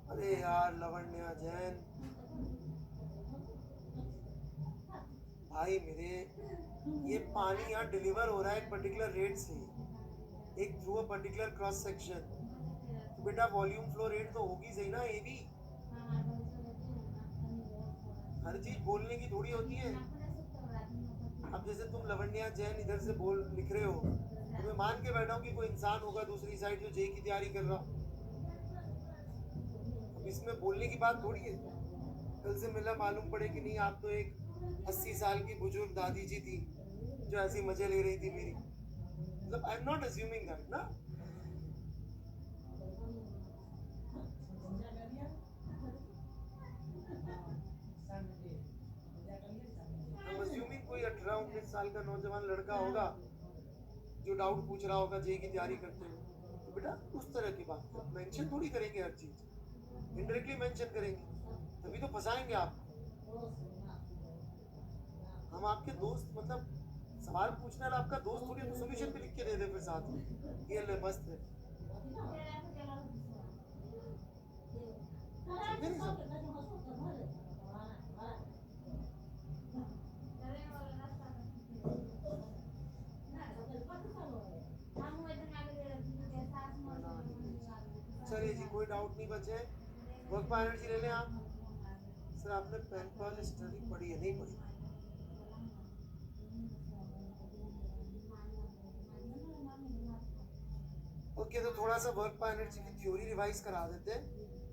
अरे यार लवण्या जैन भाई मेरे, ये पानी यहाँ डिलीवर हो रहा है एक पर्टिकुलर रेट से, एक through a particular cross section. तो बेटा वॉल्यूम फ्लो रेट तो होगी सही ना, ये भी। हर चीज बोलने की थोड़ी होती है। अब जैसे तुम लवण्या जैन इधर से बोल लिख रहे हो, तो मैं मान के बैठा हूँ कि कोई इंसान होगा दूसरी साइड जो जेई की तैयारी कर रहा। अब इसमें बोलने की बात थोड़ी है। कल से मिला, मालूम पड़े कि नहीं आप तो एक 80 साल की बुजुर्ग दादी जी थी जो ऐसी मजे ले रही थी मेरी। मतलब I am not assuming that ना। I'm assuming कोई 18-19 साल का नौजवान लड़का होगा जो डाउट पूछ रहा होगा जेई की तैयारी करते हुए। तो बेटा उस तरह की बात मेंशन थोड़ी करेंगे, हर चीज इनडायरेक्टली मेंशन करेंगे, तभी तो फंसाएंगे आप। हम आपके दोस्त, मतलब सवाल पूछने वाला आपका दोस्त थोड़ी, तो सोल्यूशन भी लिख के दे दे फिर साथ में, ये ले मस्त है। समझे नहीं सब? चलिए जी, कोई डाउट नहीं बचे। वर्क बाय एनर्जी ले लें आप। सर आपने पेन पाल स्टडी पढ़ी है? नहीं पढ़ी। ओके, तो थोड़ा सा वर्क पावर एनर्जी की थ्योरी रिवाइज करा देते हैं,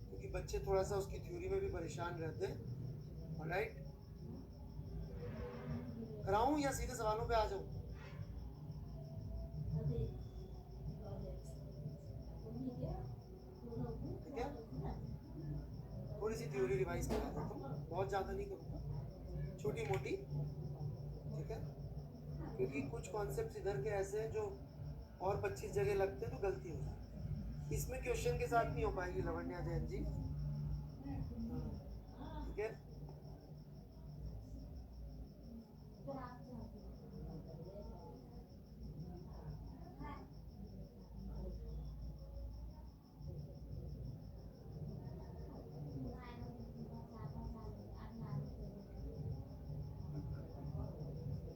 क्योंकि बच्चे थोड़ा सा उसकी थ्योरी में भी परेशान रहते हैं। ऑलराइट, कराऊं या सीधे सवालों पे आ जाऊं? ठीक है, थोड़ी सी थ्योरी रिवाइज करा देता हूँ, बहुत ज़्यादा नहीं करूँगा, छोटी मोटी। ठीक है, क्योंकि कुछ कॉन्सेप्ट इधर के ऐसे हैं जो और 25 जगह लगते हैं तो गलती हो जाती है। इसमें क्वेश्चन के साथ नहीं हो पाएगी लवण्या जैन जी। ठीक है,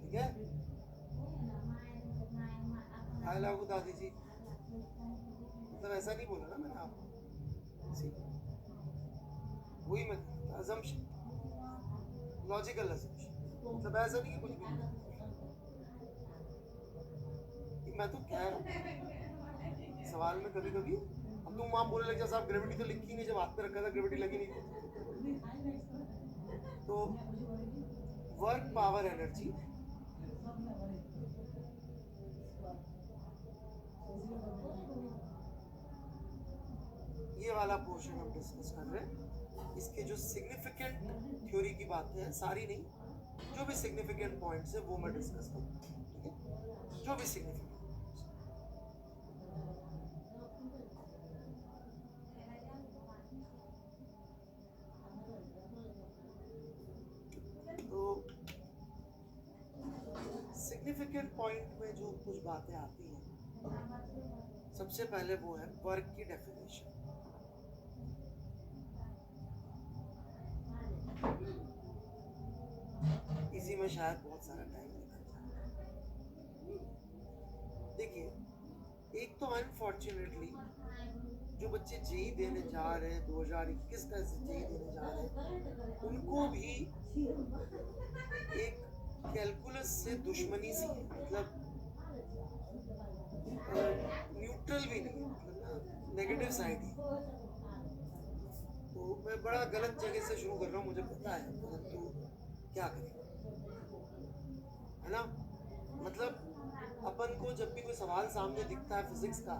ठीक है, हाय लागू दादी जी, मतलब ऐसा नहीं बोला ना मैंने आपको, वही मैं अजम्पशन, लॉजिकल अजम्पशन, मतलब ऐसा नहीं कि कुछ भी नहीं। मैं तो कह रहा हूँ सवाल में कभी कभी, अब तुम वहां बोलने लग जाओ साहब ग्रेविटी तो लिखी नहीं, जब हाथ पे रखा था ग्रेविटी लगी नहीं थी। तो वर्क पावर एनर्जी, ये वाला पोर्शन हम डिस्कस कर रहे हैं। इसके जो सिग्निफिकेंट थ्योरी की बातें हैं, सारी नहीं, जो भी सिग्निफिकेंट पॉइंट्स है वो मैं डिस्कस करूँगा। ठीक है, जो भी सिग्निफिकेंट। तो सिग्निफिकेंट पॉइंट में जो कुछ बातें आती हैं, सबसे पहले वो है वर्क की डेफिनेशन। इसी में शायद बहुत सारा टाइम निकल जाए। देखिए, एक तो अनफॉर्चुनेटली जो बच्चे जेई देने जा रहे हैं 2021 का जेई देने जा रहे हैं, उनको भी एक कैलकुलस से दुश्मनी सी है, मतलब न्यूट्रल भी नहीं, मतलब नेगेटिव साइड ही। तो मैं बड़ा गलत जगह से शुरू कर रहा हूँ, मुझे पता है, परंतु क्या करें, है ना। मतलब अपन को जब भी कोई सवाल सामने दिखता है फिजिक्स का,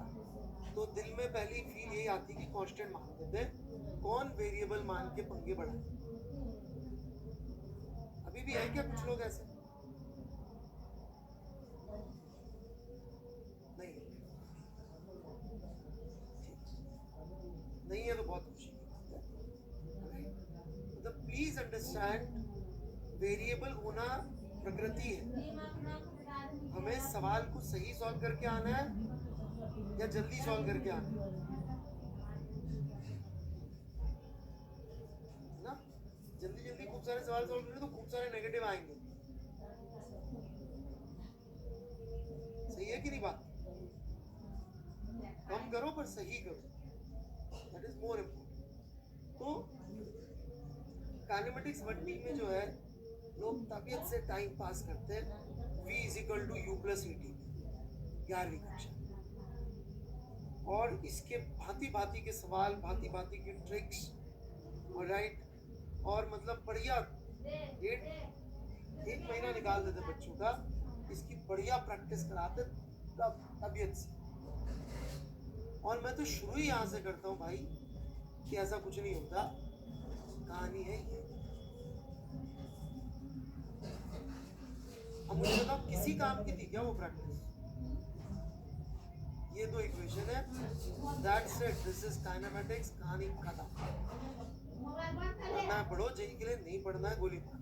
तो दिल में पहली फील यही आती है कि कांस्टेंट मान देते हैं, कौन वेरिएबल मान के पंगे बढ़ाए। अभी भी है क्या कुछ लोग ऐसे? नहीं, नहीं है तो बहुत खुशी की बात है। मतलब प्लीज अंडरस्टैंड, वेरिएबल होना प्रकृति है। हमें सवाल को सही सॉल्व करके आना है या जल्दी सॉल्व करके आना है ना। जल्दी जल्दी खूब सारे सवाल सॉल्व करेंगे तो खूब सारे नेगेटिव आएंगे। सही है कि नहीं बात? कम करो पर सही करो, दैट इज मोर इम्पोर्टेंट। तो काइनेमेटिक्स 1D में जो है लोग तबीयत से टाइम पास करते हैं, V = U+ET, 11वीं कक्षा, और इसके भांति भांति के सवाल, भांति भांति की ट्रिक्स, ऑलराइट, और मतलब बढ़िया एक महीना निकाल देते बच्चों का, इसकी बढ़िया प्रैक्टिस कराते तबीयत से। और मैं तो शुरू ही यहाँ से करता हूँ भाई कि ऐसा कुछ नहीं होता, कहानी है ये। अब मुझे बताओ किसी काम की थी क्या वो प्रैक्टिस? ये तो इक्वेशन है, that's it, this is kinematics, कहानी खत्म। पढ़ना है पढ़ो, जेई के लिए नहीं पढ़ना है गोली मार।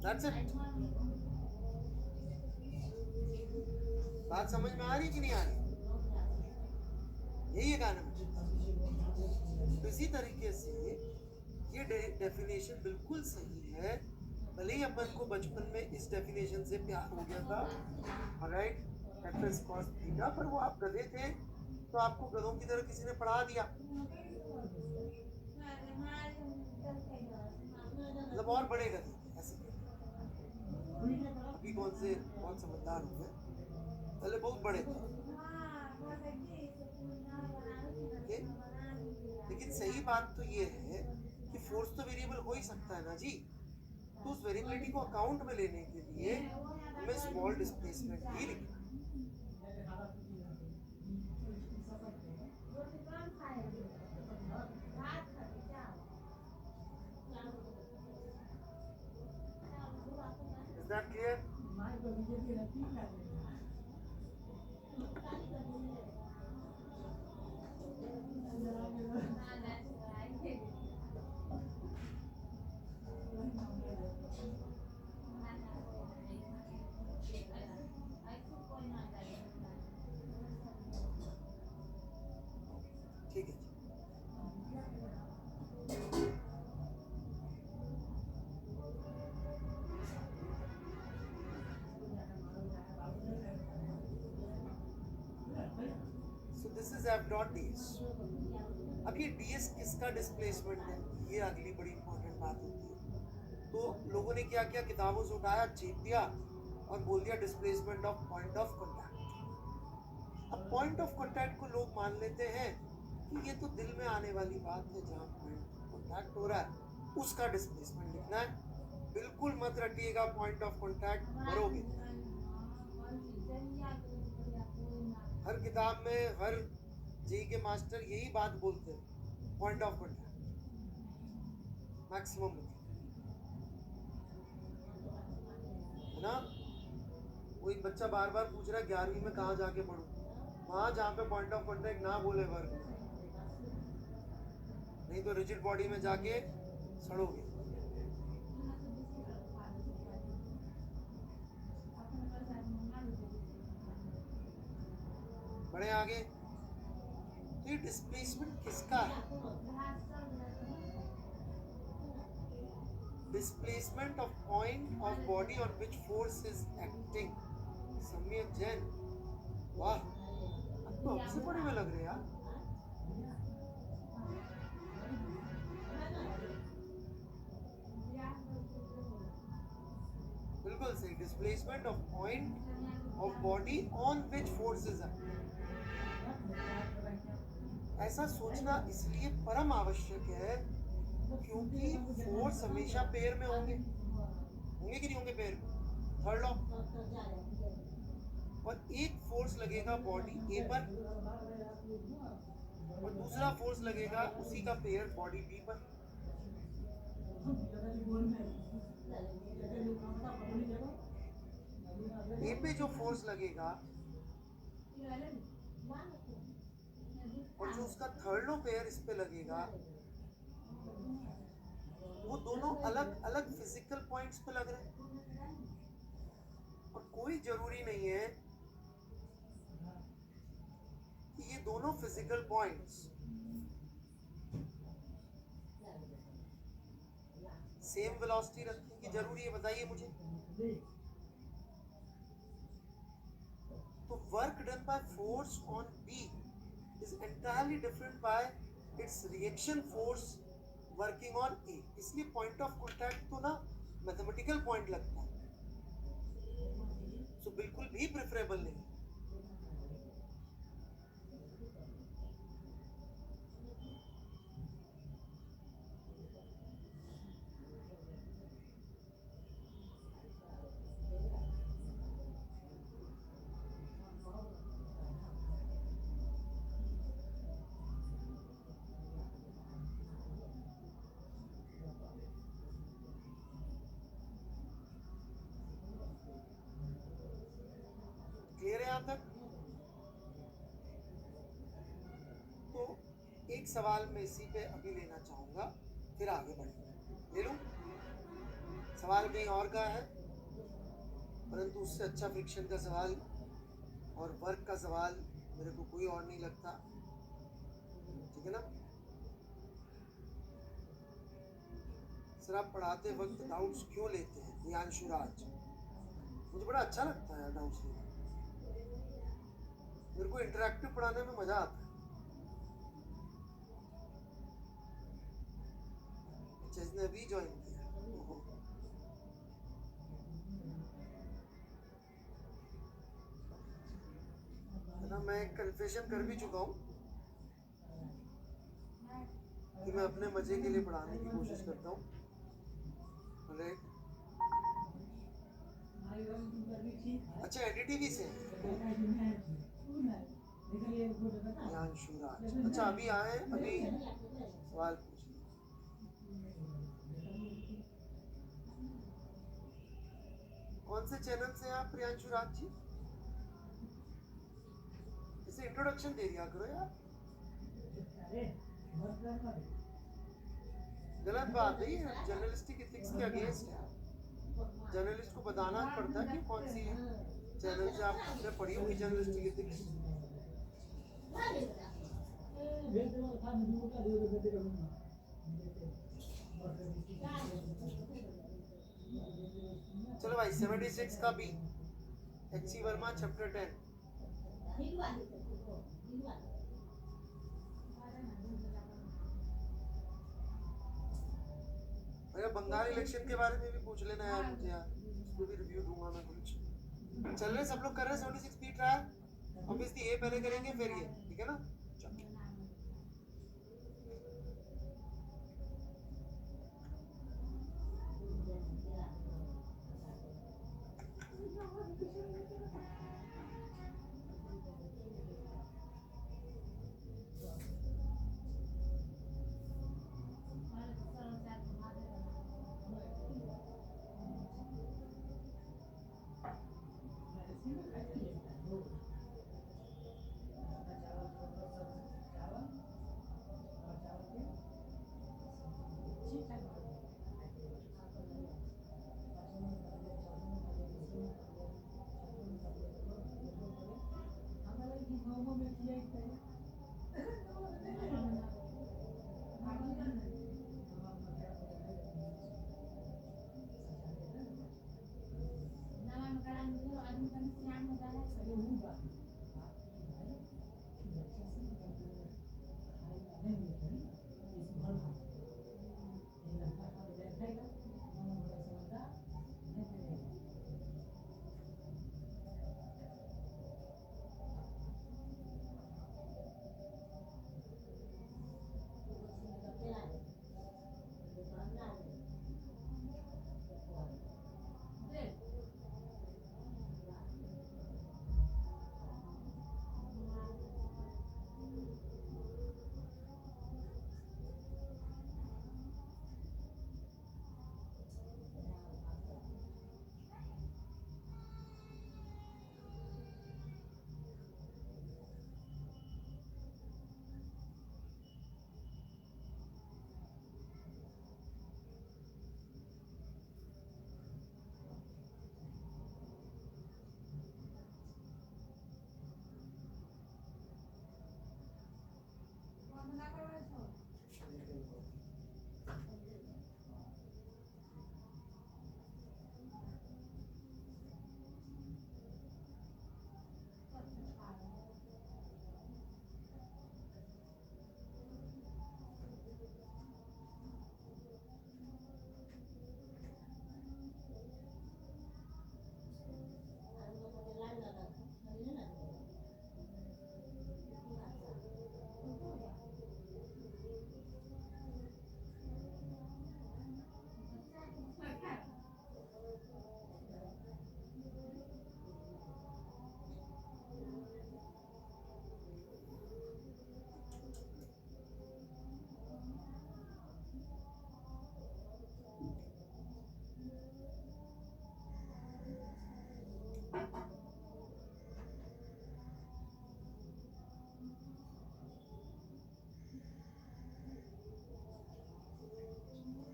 That's it. बात समझ में आ रही कि नहीं आ रही? यही है काइनेमेटिक्स। तो इसी तरीके से ये डेफिनेशन बिल्कुल सही है, भले ही अपन को बचपन में इस डेफिनेशन से प्यार हो गया था, alright, f is cos theta, पर वो आप गधे थे तो आपको गधों की तरह किसी ने पढ़ा दिया, मतलब और बड़े गधे ऐसे। अभी कौन से बहुत समझदार हो गए, पहले बहुत बड़े थे। ओके, लेकिन सही बात तो ये है कि फोर्स तो वेरिएबल हो ही सकता है ना जी। तो उस वेरिएबिलिटी को अकाउंट में लेने के लिए हमें स्मॉल डिस्प्लेसमेंट ही लिखना है। Is that clear? ठीक है जी। So this is F dot ds. अब ये ds किसका डिस्प्लेसमेंट है, ये अगली बड़ी इंपॉर्टेंट बात होती है। तो लोगों ने क्या किया, किताबों से उठाया, छीप दिया और बोल दिया displacement of point of contact. अब पॉइंट ऑफ कॉन्टैक्ट को लोग मान लेते हैं कि ये तो दिल में आने वाली बात है, जहाँ पॉइंट कॉन्टैक्ट हो रहा है उसका डिस्प्लेसमेंट लिखना है। बिल्कुल मत रटिएगा पॉइंट ऑफ कॉन्टैक्ट, मरोगे। हर किताब में हर जी के मास्टर यही बात बोलते हैं, पॉइंट ऑफ कॉन्टैक्ट मैक्सिमम है ना। कोई बच्चा बार बार पूछ रहा है 11वीं में कहाँ जाके पढ़ूं, वहां जहाँ पे पॉइंट ऑफ कॉन्टैक्ट ना बोले वर्ग में, नहीं तो रिजिड बॉडी में जाके सड़ोगे। बड़े आगे, तो ये डिस्प्लेसमेंट किसका है? Displacement of point of body on which force is acting. सम्यक जैन, वाह, अब तो हमसे बड़े में लग रहे यार। बिल्कुल सही, displacement of point of body on which force is acting. ऐसा सोचना इसलिए परम आवश्यक है क्योंकि फोर्स हमेशा पेयर में होंगे कि नहीं होंगे पेयर में, थर्ड लॉ। और एक फोर्स लगेगा बॉडी ए पर और दूसरा फोर्स लगेगा उसी का पेयर बॉडी बी पर। ए पे जो फोर्स लगेगा और जो उसका थर्ड लॉ पेयर इस पे लगेगा, वो दोनों अलग अलग फिजिकल पॉइंट्स पे लग रहे हैं। और कोई जरूरी नहीं है कि ये दोनों फिजिकल पॉइंट्स सेम वेलोसिटी रखने की जरूरी है, बताइए मुझे। तो work done by force on B is entirely different by its reaction force working on A। इसलिए point of contact तो ना mathematical point लगता है, so बिल्कुल भी preferable नहीं। क्लियर है यहाँ तक? तो एक सवाल मैं इसी पे अभी लेना चाहूंगा, फिर आगे बढ़ेंगे। ले लूं सवाल कहीं और का है, परंतु उससे अच्छा फ्रिक्शन का सवाल और वर्क का सवाल मेरे को कोई और नहीं लगता, ठीक है ना। सर आप पढ़ाते वक्त डाउट्स क्यों लेते हैं? प्रियांशु राज, मुझे बड़ा अच्छा लगता है डाउट्स लेना, मेरे को इंटरैक्टिव पढ़ाने में मजा आता है। जिसने अभी ज्वाइन किया, मैं कन्फेशन कर भी चुका हूँ कि मैं अपने मजे के लिए पढ़ाने की कोशिश करता हूँ, राइट। अच्छा एडिटिवी से प्रियांशु राज, अच्छा अभी आए, अभी सवाल पूछिए। कौन से चैनल से हैं आप प्रियांशु राज जी? इसे इंट्रोडक्शन दे दिया करो यार, गलत बात है ये, जर्नलिस्टिक एथिक्स के अगेंस्ट है। जर्नलिस्ट को बताना पड़ता है कि कौन सी चैनल से आपने पढ़ी हुई जर्नलिस्टिक एथिक्स। चलो भाई 76 का बी, एच.सी. वर्मा चैप्टर 10। भैया बंगाल इलेक्शन के बारे में भी पूछ लेना यार मुझे यार, उसको भी रिव्यू दूंगा मैं कुछ। चल रहे सब लोग कर रहे हैं 76 बी ट्रायल, ऑब्वियसली ये पहले करेंगे फिर ये, ठीक है ना।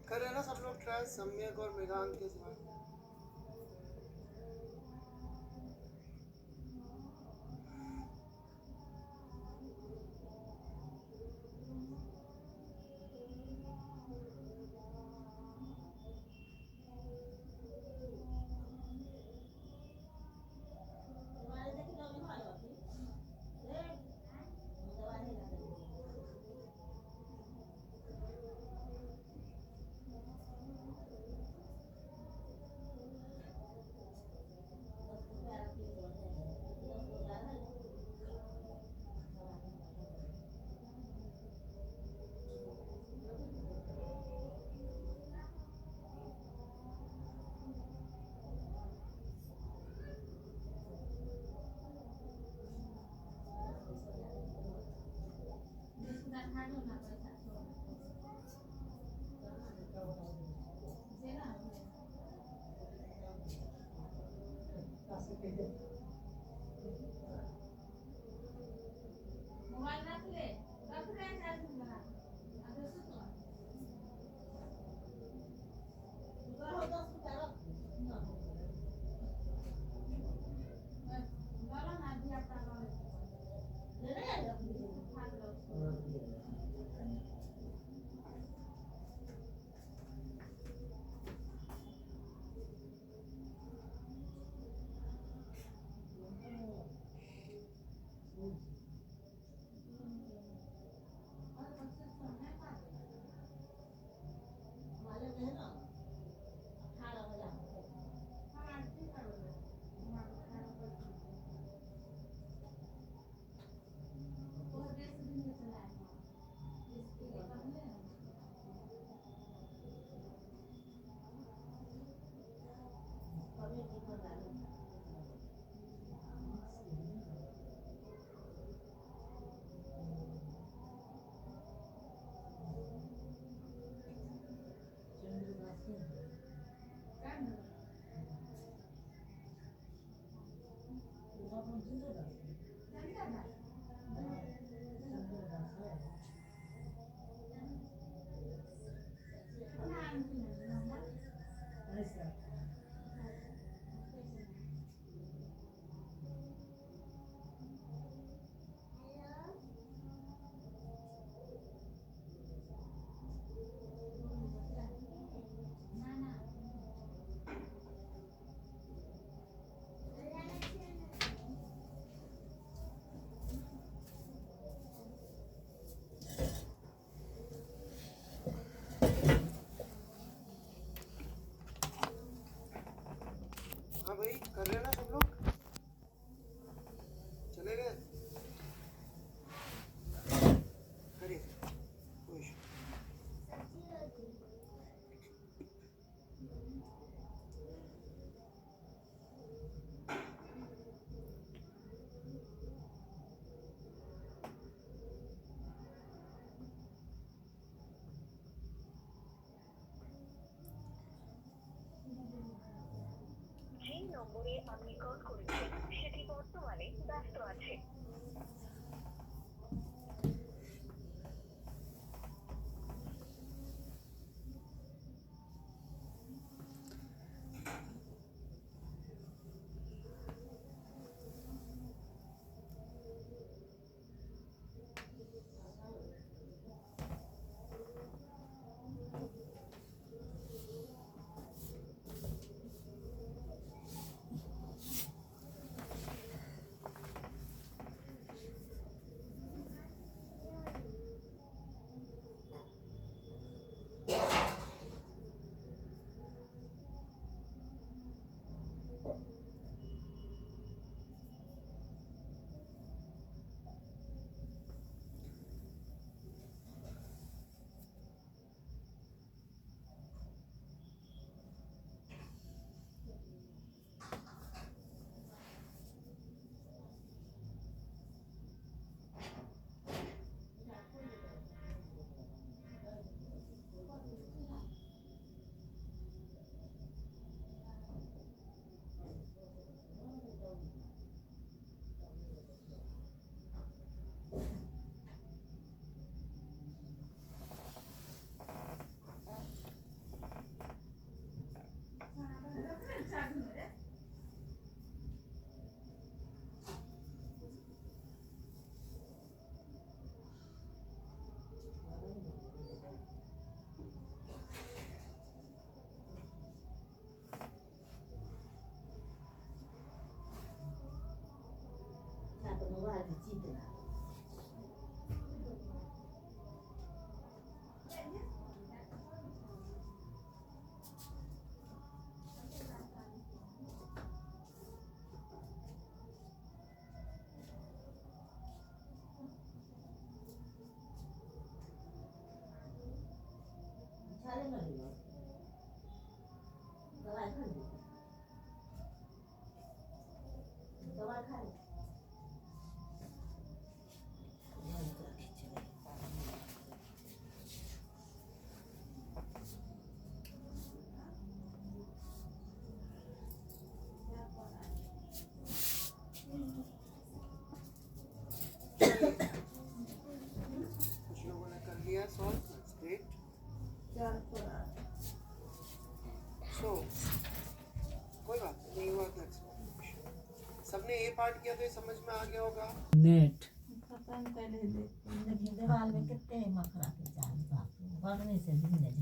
कर रहे ना सब लोग ट्राई, सम्यक और मेघांत के सिवा। हाँ भाई, कर रहे ना सब लोग? चले गए? करिए, कोई इशू। যে নম্বরে আপনি কল করেছেন সেটি বর্তমানে ব্যস্ত আছে। सो कोई बात नहीं हुआ तो सबने ए पार्ट किया तो ये समझ में आ गया होगा। नेट खत्म कर दे। दीवार में कितने मखरा के चाल बाप रे, बढ़ने से दिन झट